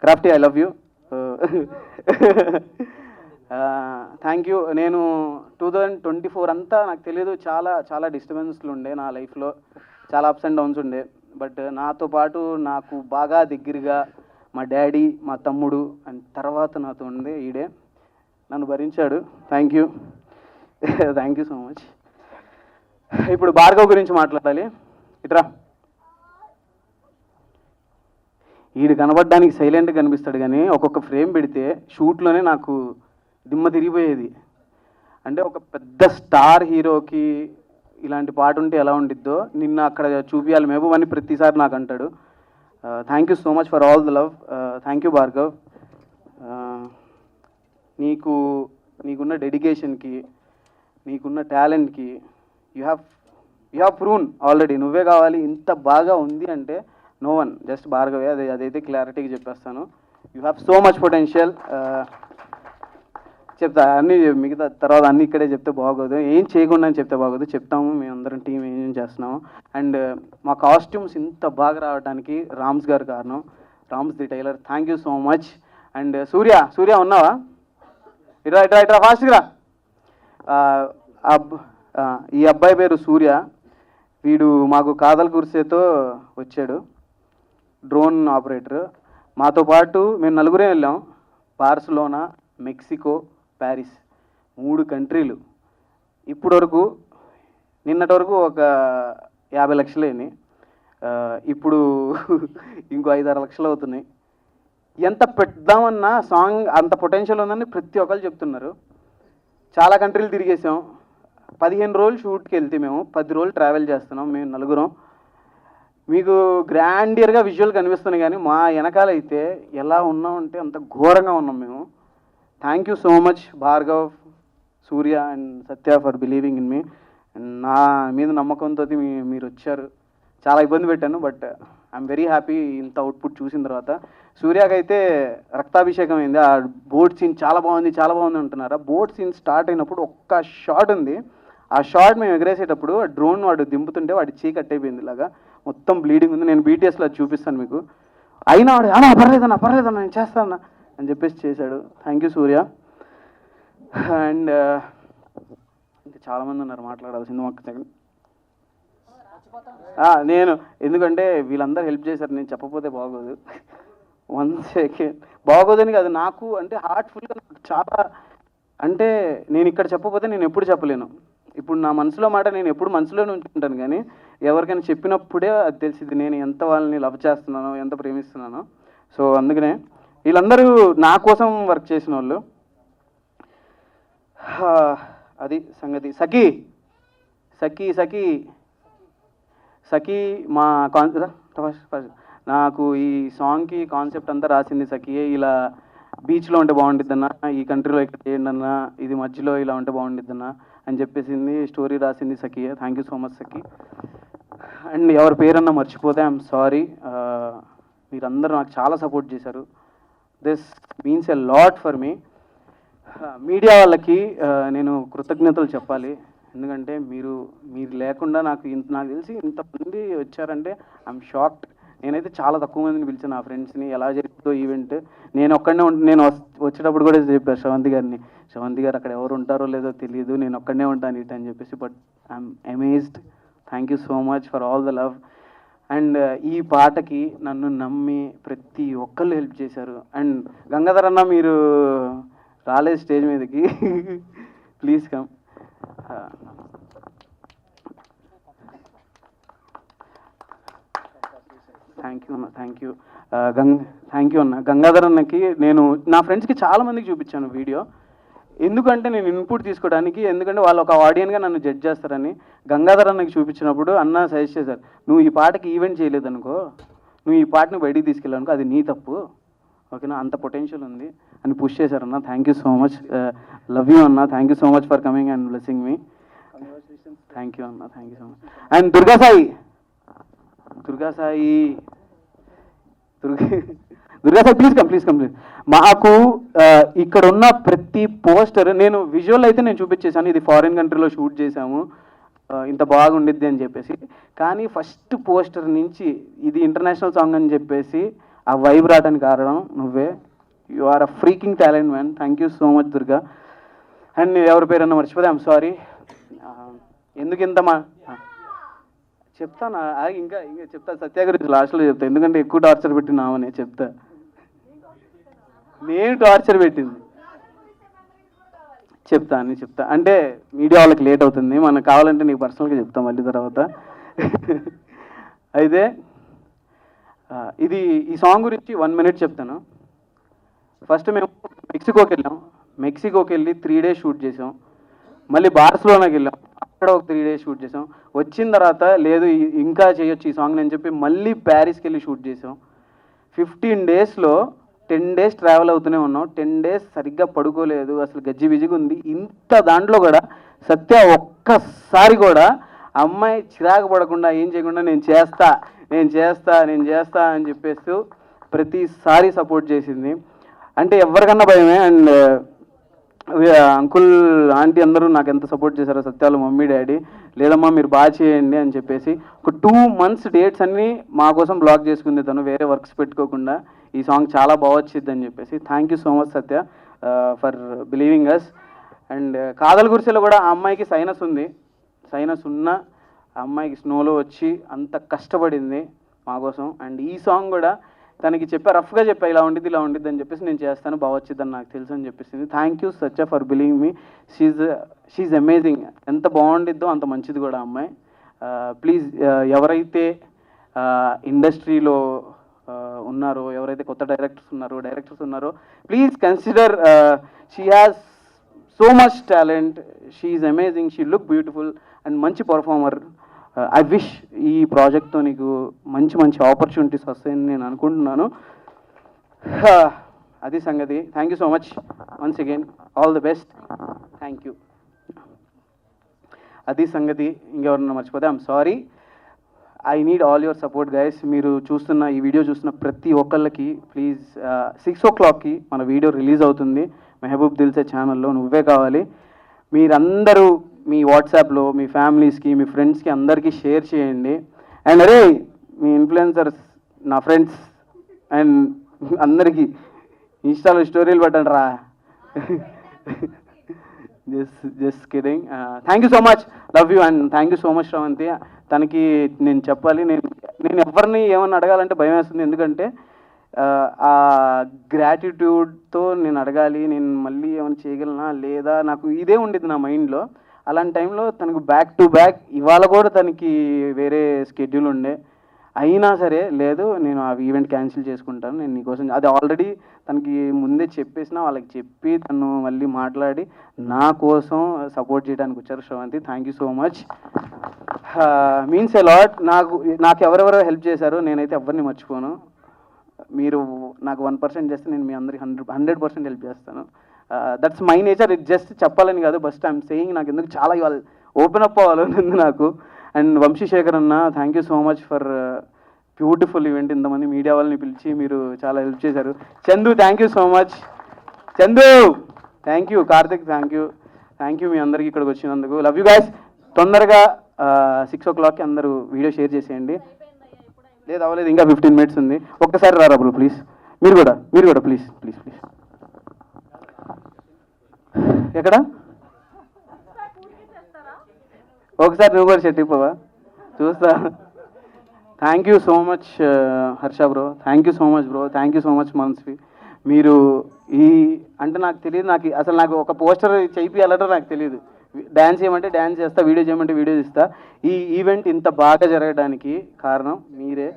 Crafty, I love you. Thank you. నేను 2024 అంతా నాకు తెలియదు, చాలా డిస్టర్బెన్స్లు ఉండే నా లైఫ్లో, చాలా అప్స్ అండ్ డౌన్స్ ఉండే. బట్ నాతో పాటు నాకు బాగా దగ్గరగా మా డాడీ, మా తమ్ముడు, అండ్ తర్వాత నాతో ఉండే ఈడే నన్ను భరించాడు. Thank you so much. ఇప్పుడు భార్గవ్ గురించి మాట్లాడాలి. ఇట్రా, ఈడు కనబడడానికి సైలెంట్గా కనిపిస్తాడు కానీ ఒక్కొక్క ఫ్రేమ్ పెడితే షూట్లోనే నాకు దిమ్మ తిరిగిపోయేది. అంటే ఒక పెద్ద స్టార్ హీరోకి ఇలాంటి పాట ఉంటే ఎలా ఉండిద్దో నిన్న అక్కడ చూపించాలి మహబూబ్ అని ప్రతిసారి నాకు అంటాడు. Thank you so much for all the love. Thank you Bhargav. నీకున్న డెడికేషన్కి, నీకున్న టాలెంట్కి యూ హ్యావ్ ప్రూన్ ఆల్రెడీ. నువ్వే కావాలి, ఇంత బాగా ఉంది అంటే నో వన్, జస్ట్ భార్గవే. అదైతే క్లారిటీగా చెప్పేస్తాను. You have so much potential. చెప్తా అన్నీ, మిగతా తర్వాత అన్నీ ఇక్కడే చెప్తే బాగోదు, ఏం చేయకుండా అని చెప్తే బాగోదు. చెప్తాము, మేమందరం టీం ఏం చేస్తున్నాము. అండ్ మా కాస్ట్యూమ్స్ ఇంత బాగా రావడానికి రామ్స్ గారు కారణం, Rams the tailor. Thank you so much. And Surya ఉన్నావా? ఇట్రా ఫాస్ట్గా. ఈ అబ్బాయి పేరు సూర్య. వీడు మాకు కాదల్ కుర్సేతో వచ్చాడు, డ్రోన్ ఆపరేటర్. మాతో పాటు మేము 4 వెళ్ళాం. Barcelona, Mexico, Paris, 3 కంట్రీలు. ఇప్పటి వరకు, నిన్నటి వరకు ఒక 50 లక్షలైనాయి. ఇప్పుడు ఇంకో 5-6 లక్షలు అవుతున్నాయి. ఎంత పెడదామన్నా సాంగ్ అంత పొటెన్షియల్ ఉందని ప్రతి ఒక్కరు చెప్తున్నారు. చాలా కంట్రీలు తిరిగేసాం. 15 రోజులు షూట్కి వెళ్తే మేము 10 రోజులు ట్రావెల్ చేస్తున్నాం మేము 4. మీకు గ్రాండియర్గా విజువల్ కనిపిస్తున్నాయి కానీ మా వెనకాల అయితే ఎలా ఉన్నామంటే అంత ఘోరంగా ఉన్నాం మేము. Thank you so much Bhargav, Surya and Satya for believing in me. And నా మీద నమ్మకంతో మీరు వచ్చారు. చాలా ఇబ్బంది పెట్టాను, బట్ ఐఎమ్ వెరీ హ్యాపీ ఇంత అవుట్పుట్ చూసిన తర్వాత. సూర్యకైతే రక్తాభిషేకం అయింది. ఆ బోట్ సీన్ చాలా బాగుంది అంటున్నారు. ఆ బోట్ సీన్ స్టార్ట్ అయినప్పుడు ఒక్క షాట్ ఉంది. ఆ షాట్ మేము ఎగరేసేటప్పుడు ఆ డ్రోన్ వాడు దింపుతుంటే వాడి చేయి కట్ అయిపోయింది, ఇలాగా మొత్తం బ్లీడింగ్ ఉంది. నేను బీటీఎస్లో అది చూపిస్తాను మీకు. అయినా వాడు అన్నా పర్లేదన్నా నేను చేస్తాను అని చెప్పేసి చేశాడు. Thank you Surya. అండ్ ఇంకా చాలామంది ఉన్నారు మాట్లాడాల్సింది. ఒక సెకండ్, నేను ఎందుకంటే వీళ్ళందరూ హెల్ప్ చేశారు, నేను చెప్పకపోతే బాగోదు. 1 సెకండ్, బాగోదని కాదు, నాకు అంటే హార్ట్ఫుల్గా చాలా, అంటే నేను ఇక్కడ చెప్పకపోతే నేను ఎప్పుడు చెప్పలేను. ఇప్పుడు నా మనసులో మాట నేను ఎప్పుడు మనసులోనే ఉంచుకుంటాను, కానీ ఎవరికైనా చెప్పినప్పుడే అది తెలిసింది నేను ఎంత వాళ్ళని లవ్ చేస్తున్నానో, ఎంత ప్రేమిస్తున్నానో. సో అందుకనే వీళ్ళందరూ నా కోసం వర్క్ చేసిన వాళ్ళు. అది సంగతి. సఖీ మా నాకు ఈ సాంగ్కి కాన్సెప్ట్ అంతా రాసింది సఖియే. ఇలా బీచ్లో ఉంటే బాగుండిద్దన్నా, ఈ కంట్రీలో ఇక్కడ చేయండి, ఇది మధ్యలో ఇలా ఉంటే బాగుండిద్దన్నా అని చెప్పేసింది. స్టోరీ రాసింది సఖియే. Thank you so much Sakhi. And ఎవరి పేరన్నా మర్చిపోతే ఐఎమ్ సారీ. మీరందరూ నాకు చాలా సపోర్ట్ చేశారు. This means a lot for me. Media వాళ్ళకి నేను కృతజ్ఞతలు చెప్పాలి. ఎందుకంటే మీరు లేకుండా నాకు తెలిసి ఇంతమంది వచ్చారంటే ఐఎమ్ షాక్డ్. నేనైతే చాలా తక్కువ మందిని పిలిచాను నా ఫ్రెండ్స్ని. ఎలా జరుగుతుందో ఈవెంట్ నేను ఒక్కడనే నేను వచ్చేటప్పుడు కూడా చెప్పాను శ్రవంతి గారు అక్కడ ఎవరు ఉంటారో లేదో తెలియదు, నేను ఒక్కడనే ఉంటాను ఇటు అని చెప్పేసి. But I'm amazed. Thank you so much for all the love. And ఈ పాటకి నన్ను నమ్మి ప్రతి ఒక్కళ్ళు హెల్ప్ చేశారు. అండ్ గంగాధర్ అన్న మీరు రాలేదు స్టేజ్ మీదకి, ప్లీజ్ కమ్. థ్యాంక్ యూ అన్న, థ్యాంక్ యూ అన్న. గంగాధర్ అన్నకి నేను నా ఫ్రెండ్స్కి చాలామందికి చూపించాను వీడియో. ఎందుకంటే నేను ఇన్పుట్ తీసుకోవడానికి, ఎందుకంటే వాళ్ళు ఒక ఆడియన్గా నన్ను జడ్జ్ చేస్తారని. గంగాధర్ అన్నకి చూపించినప్పుడు అన్న సజెస్ట్ చేశారు, నువ్వు ఈ పాటకి ఈవెంట్ చేయలేదనుకో, నువ్వు ఈ పాటని బయటికి తీసుకెళ్ళానుకో అది నీ తప్పు, ఓకేనా, అంత పొటెన్షియల్ ఉంది అని పుష్ చేశారన్న. Thank you so much. Love you అన్న. Thank you so much for coming and blessing me. Thank you అన్న. Thank you so much. And Durgasai please come. మాకు ఇక్కడ ఉన్న ప్రతి పోస్టర్, నేను విజువల్ అయితే నేను చూపించేశాను, ఇది ఫారిన్ కంట్రీలో షూట్ చేశాము, ఇంత బాగుండిద్ది అని చెప్పేసి. కానీ ఫస్ట్ పోస్టర్ నుంచి ఇది ఇంటర్నేషనల్ సాంగ్ అని చెప్పేసి ఆ వైబ్ రావడానికి కారణం నువ్వే. You are a freaking talent man. Thank you so much Durga. And ఎవరి పేరన్నా మర్చిపోతే ఐఎమ్ సారీ. ఎందుకు ఇంత చెప్తాను, ఇంకా చెప్తా, సత్య గురించి లాస్ట్లో చెప్తా, ఎందుకంటే ఎక్కువ టార్చర్ పెట్టినామని చెప్తా. నేను టార్చర్ పెట్టింది చెప్తా అంటే మీడియా వాళ్ళకి లేట్ అవుతుంది, మనకు కావాలంటే నీకు పర్సనల్గా చెప్తాం మళ్ళీ తర్వాత. అయితే ఈ సాంగ్ గురించి 1 minute చెప్తాను. ఫస్ట్ మేము మెక్సికోకి వెళ్ళి 3 days షూట్ చేసాం. మళ్ళీ బార్సిలోనాకి వెళ్ళాం, అక్కడ ఒక 3 days షూట్ చేసాం. వచ్చిన తర్వాత లేదు ఇంకా చేయొచ్చు ఈ సాంగ్ అని చెప్పి మళ్ళీ ప్యారిస్కి వెళ్ళి షూట్ చేసాం. 15 daysలో 10 days ట్రావెల్ అవుతూనే ఉన్నాం. 10 days సరిగ్గా పడుకోలేదు, అసలు గజ్జి బిజిగా ఉంది. ఇంత దాంట్లో కూడా సత్య ఒక్కసారి కూడా అమ్మాయి చిరాకు పడకుండా ఏం చేయకుండా నేను చేస్తా అని చెప్పేస్తూ ప్రతిసారి సపోర్ట్ చేసింది. అంటే ఎవరికన్నా భయమే. అండ్ అంకుల్ ఆంటీ అందరూ నాకు ఎంత సపోర్ట్ చేశారో, సత్యాలు మమ్మీ డాడీ, లేదమ్మా మీరు బాగా చేయండి అని చెప్పేసి ఒక 2 months డేట్స్ అన్నీ మా కోసం బ్లాక్ చేసుకుంది తను, వేరే వర్క్స్ పెట్టుకోకుండా. ఈ సాంగ్ చాలా బాగా వచ్చింది అని చెప్పేసి. Thank you so much Satya for believing us. And Kaadal గురిసెలో కూడా ఆ అమ్మాయికి సైనస్ ఉన్న ఆ అమ్మాయికి స్నోలో వచ్చి అంత కష్టపడింది మా కోసం. అండ్ ఈ సాంగ్ కూడా తనకి రఫ్గా చెప్పా ఇలా ఉండిద్ది అని చెప్పేసి, నేను చేస్తాను బాగా వచ్చిద్దని నాకు తెలుసు అని చెప్పేసింది. Thank you Satya for believing me. She's amazing. ఎంత బాగుండిద్దో అంత మంచిది కూడా అమ్మాయి. ప్లీజ్ ఎవరైతే ఇండస్ట్రీలో ఉన్నారో, ఎవరైతే కొత్త డైరెక్టర్స్ ఉన్నారో please consider, she has so much talent, she is amazing, she look beautiful and మంచి పర్ఫార్మర్. ఐ విష్ ఈ ప్రాజెక్ట్తో నీకు మంచి మంచి ఆపర్చునిటీస్ వస్తాయని నేను అనుకుంటున్నాను. అది సంగతి. Thank you so much once again, all the best. Thank you. అది సంగతి. ఇంకెవరన్నా మర్చిపోతే I'm sorry. I need all your support guys. మీరు చూస్తున్న ఈ వీడియో చూస్తున్న ప్రతి ఒక్కళ్ళకి ప్లీజ్ 6 o'clockకి మన వీడియో రిలీజ్ అవుతుంది మెహబూబ్ దిల్సే ఛానల్లో. నువ్వే కావాలి. మీరందరూ మీ వాట్సాప్లో మీ ఫ్యామిలీస్కి మీ ఫ్రెండ్స్కి అందరికీ షేర్ చేయండి. అండ్ అరే మీ ఇన్ఫ్లుయెన్సర్స్ నా ఫ్రెండ్స్ అండ్ అందరికీ ఇన్స్టాలో స్టోరీలు పెట్టండి రా. Just kidding. Thank you so much, love you and thank you so much Sravanthi. తనకి నేను చెప్పాలి, నేను ఎవరిని ఏమన్నా అడగాలంటే భయం వేస్తుంది. ఎందుకంటే ఆ గ్రాటిట్యూడ్తో నేను అడగాలి, నేను మళ్ళీ ఏమైనా చేయగలనా లేదా, నాకు ఇదే ఉండేది నా మైండ్లో. అలాంటి టైంలో తనకు బ్యాక్ టు బ్యాక్ ఇవాళ కూడా తనకి వేరే స్కెడ్యూల్ ఉండే, అయినా సరే లేదు నేను ఆ ఈవెంట్ క్యాన్సిల్ చేసుకుంటాను, నేను నీకోసం. అది ఆల్రెడీ తనకి ముందే చెప్పేసిన, వాళ్ళకి చెప్పి తను మళ్ళీ మాట్లాడి నా కోసం సపోర్ట్ చేయడానికి వచ్చారు Sravanthi. Thank you so much, means a lot. నాకు ఎవరెవరో హెల్ప్ చేశారు, నేనైతే ఎవరిని మర్చిపోను. మీరు నాకు 1% చేస్తే నేను మీ అందరికి 100% హెల్ప్ చేస్తాను. That's my nature. ఇది జస్ట్ చెప్పాలని కాదు, బస్ట్ ఐఎమ్ సేయింగ్. నాకు ఎందుకు చాలా ఇవాళ ఓపెన్ అప్ అవ్వాలని ఉంది నాకు. అండ్ వంశీశేఖర్ అన్న, thank you so much for beautiful event. ఇంతమంది మీడియా వాళ్ళని పిలిచి మీరు చాలా హెల్ప్ చేశారు. Chandu, thank you so much. Chandu thank you. Karthik thank you మీ అందరికీ ఇక్కడికి వచ్చినందుకు. Love you guys. తొందరగా 6 o'clockకి అందరూ వీడియో షేర్ చేసేయండి. లేదు అవ్వలేదు, ఇంకా 15 minutes ఉంది. ఒక్కసారి రారా బ్రో ప్లీజ్. మీరు కూడా ప్లీజ్. ఎక్కడ ఒకసారి నువ్వు కూడా సెట్ అయిపోవా చూస్తా. Thank you so much Harsha bro, thank you so much bro, thank you so much Manasvi. మీరు అంటే నాకు తెలియదు, నాకు ఒక పోస్టర్ చేయించాలంటే నాకు తెలియదు. డ్యాన్స్ చేయమంటే డ్యాన్స్ చేస్తా, వీడియో చేయమంటే వీడియో తీస్తా. ఈ ఈవెంట్ ఇంత బాగా జరగడానికి కారణం మీరే.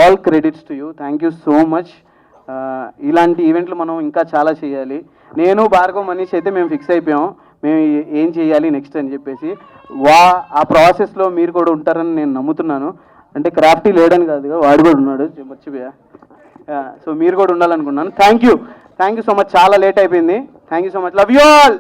All credits to you. Thank you so much. ఇలాంటి ఈవెంట్లు మనం ఇంకా చాలా చేయాలి. నేను భార్గవ్ మనీష్ అయితే మేము ఫిక్స్ అయిపోయాం, మేము ఏం చేయాలి నెక్స్ట్ అని చెప్పేసి. ఆ ప్రాసెస్లో మీరు కూడా ఉంటారని నేను నమ్ముతున్నాను. అంటే క్రాఫ్టీ లేడని కాదుగా, వాడు కూడా ఉన్నాడు, మర్చిపోయా. సో మీరు కూడా ఉండాలనుకున్నాను. Thank you so much. చాలా లేట్ అయిపోయింది. Thank you so much. Love you all.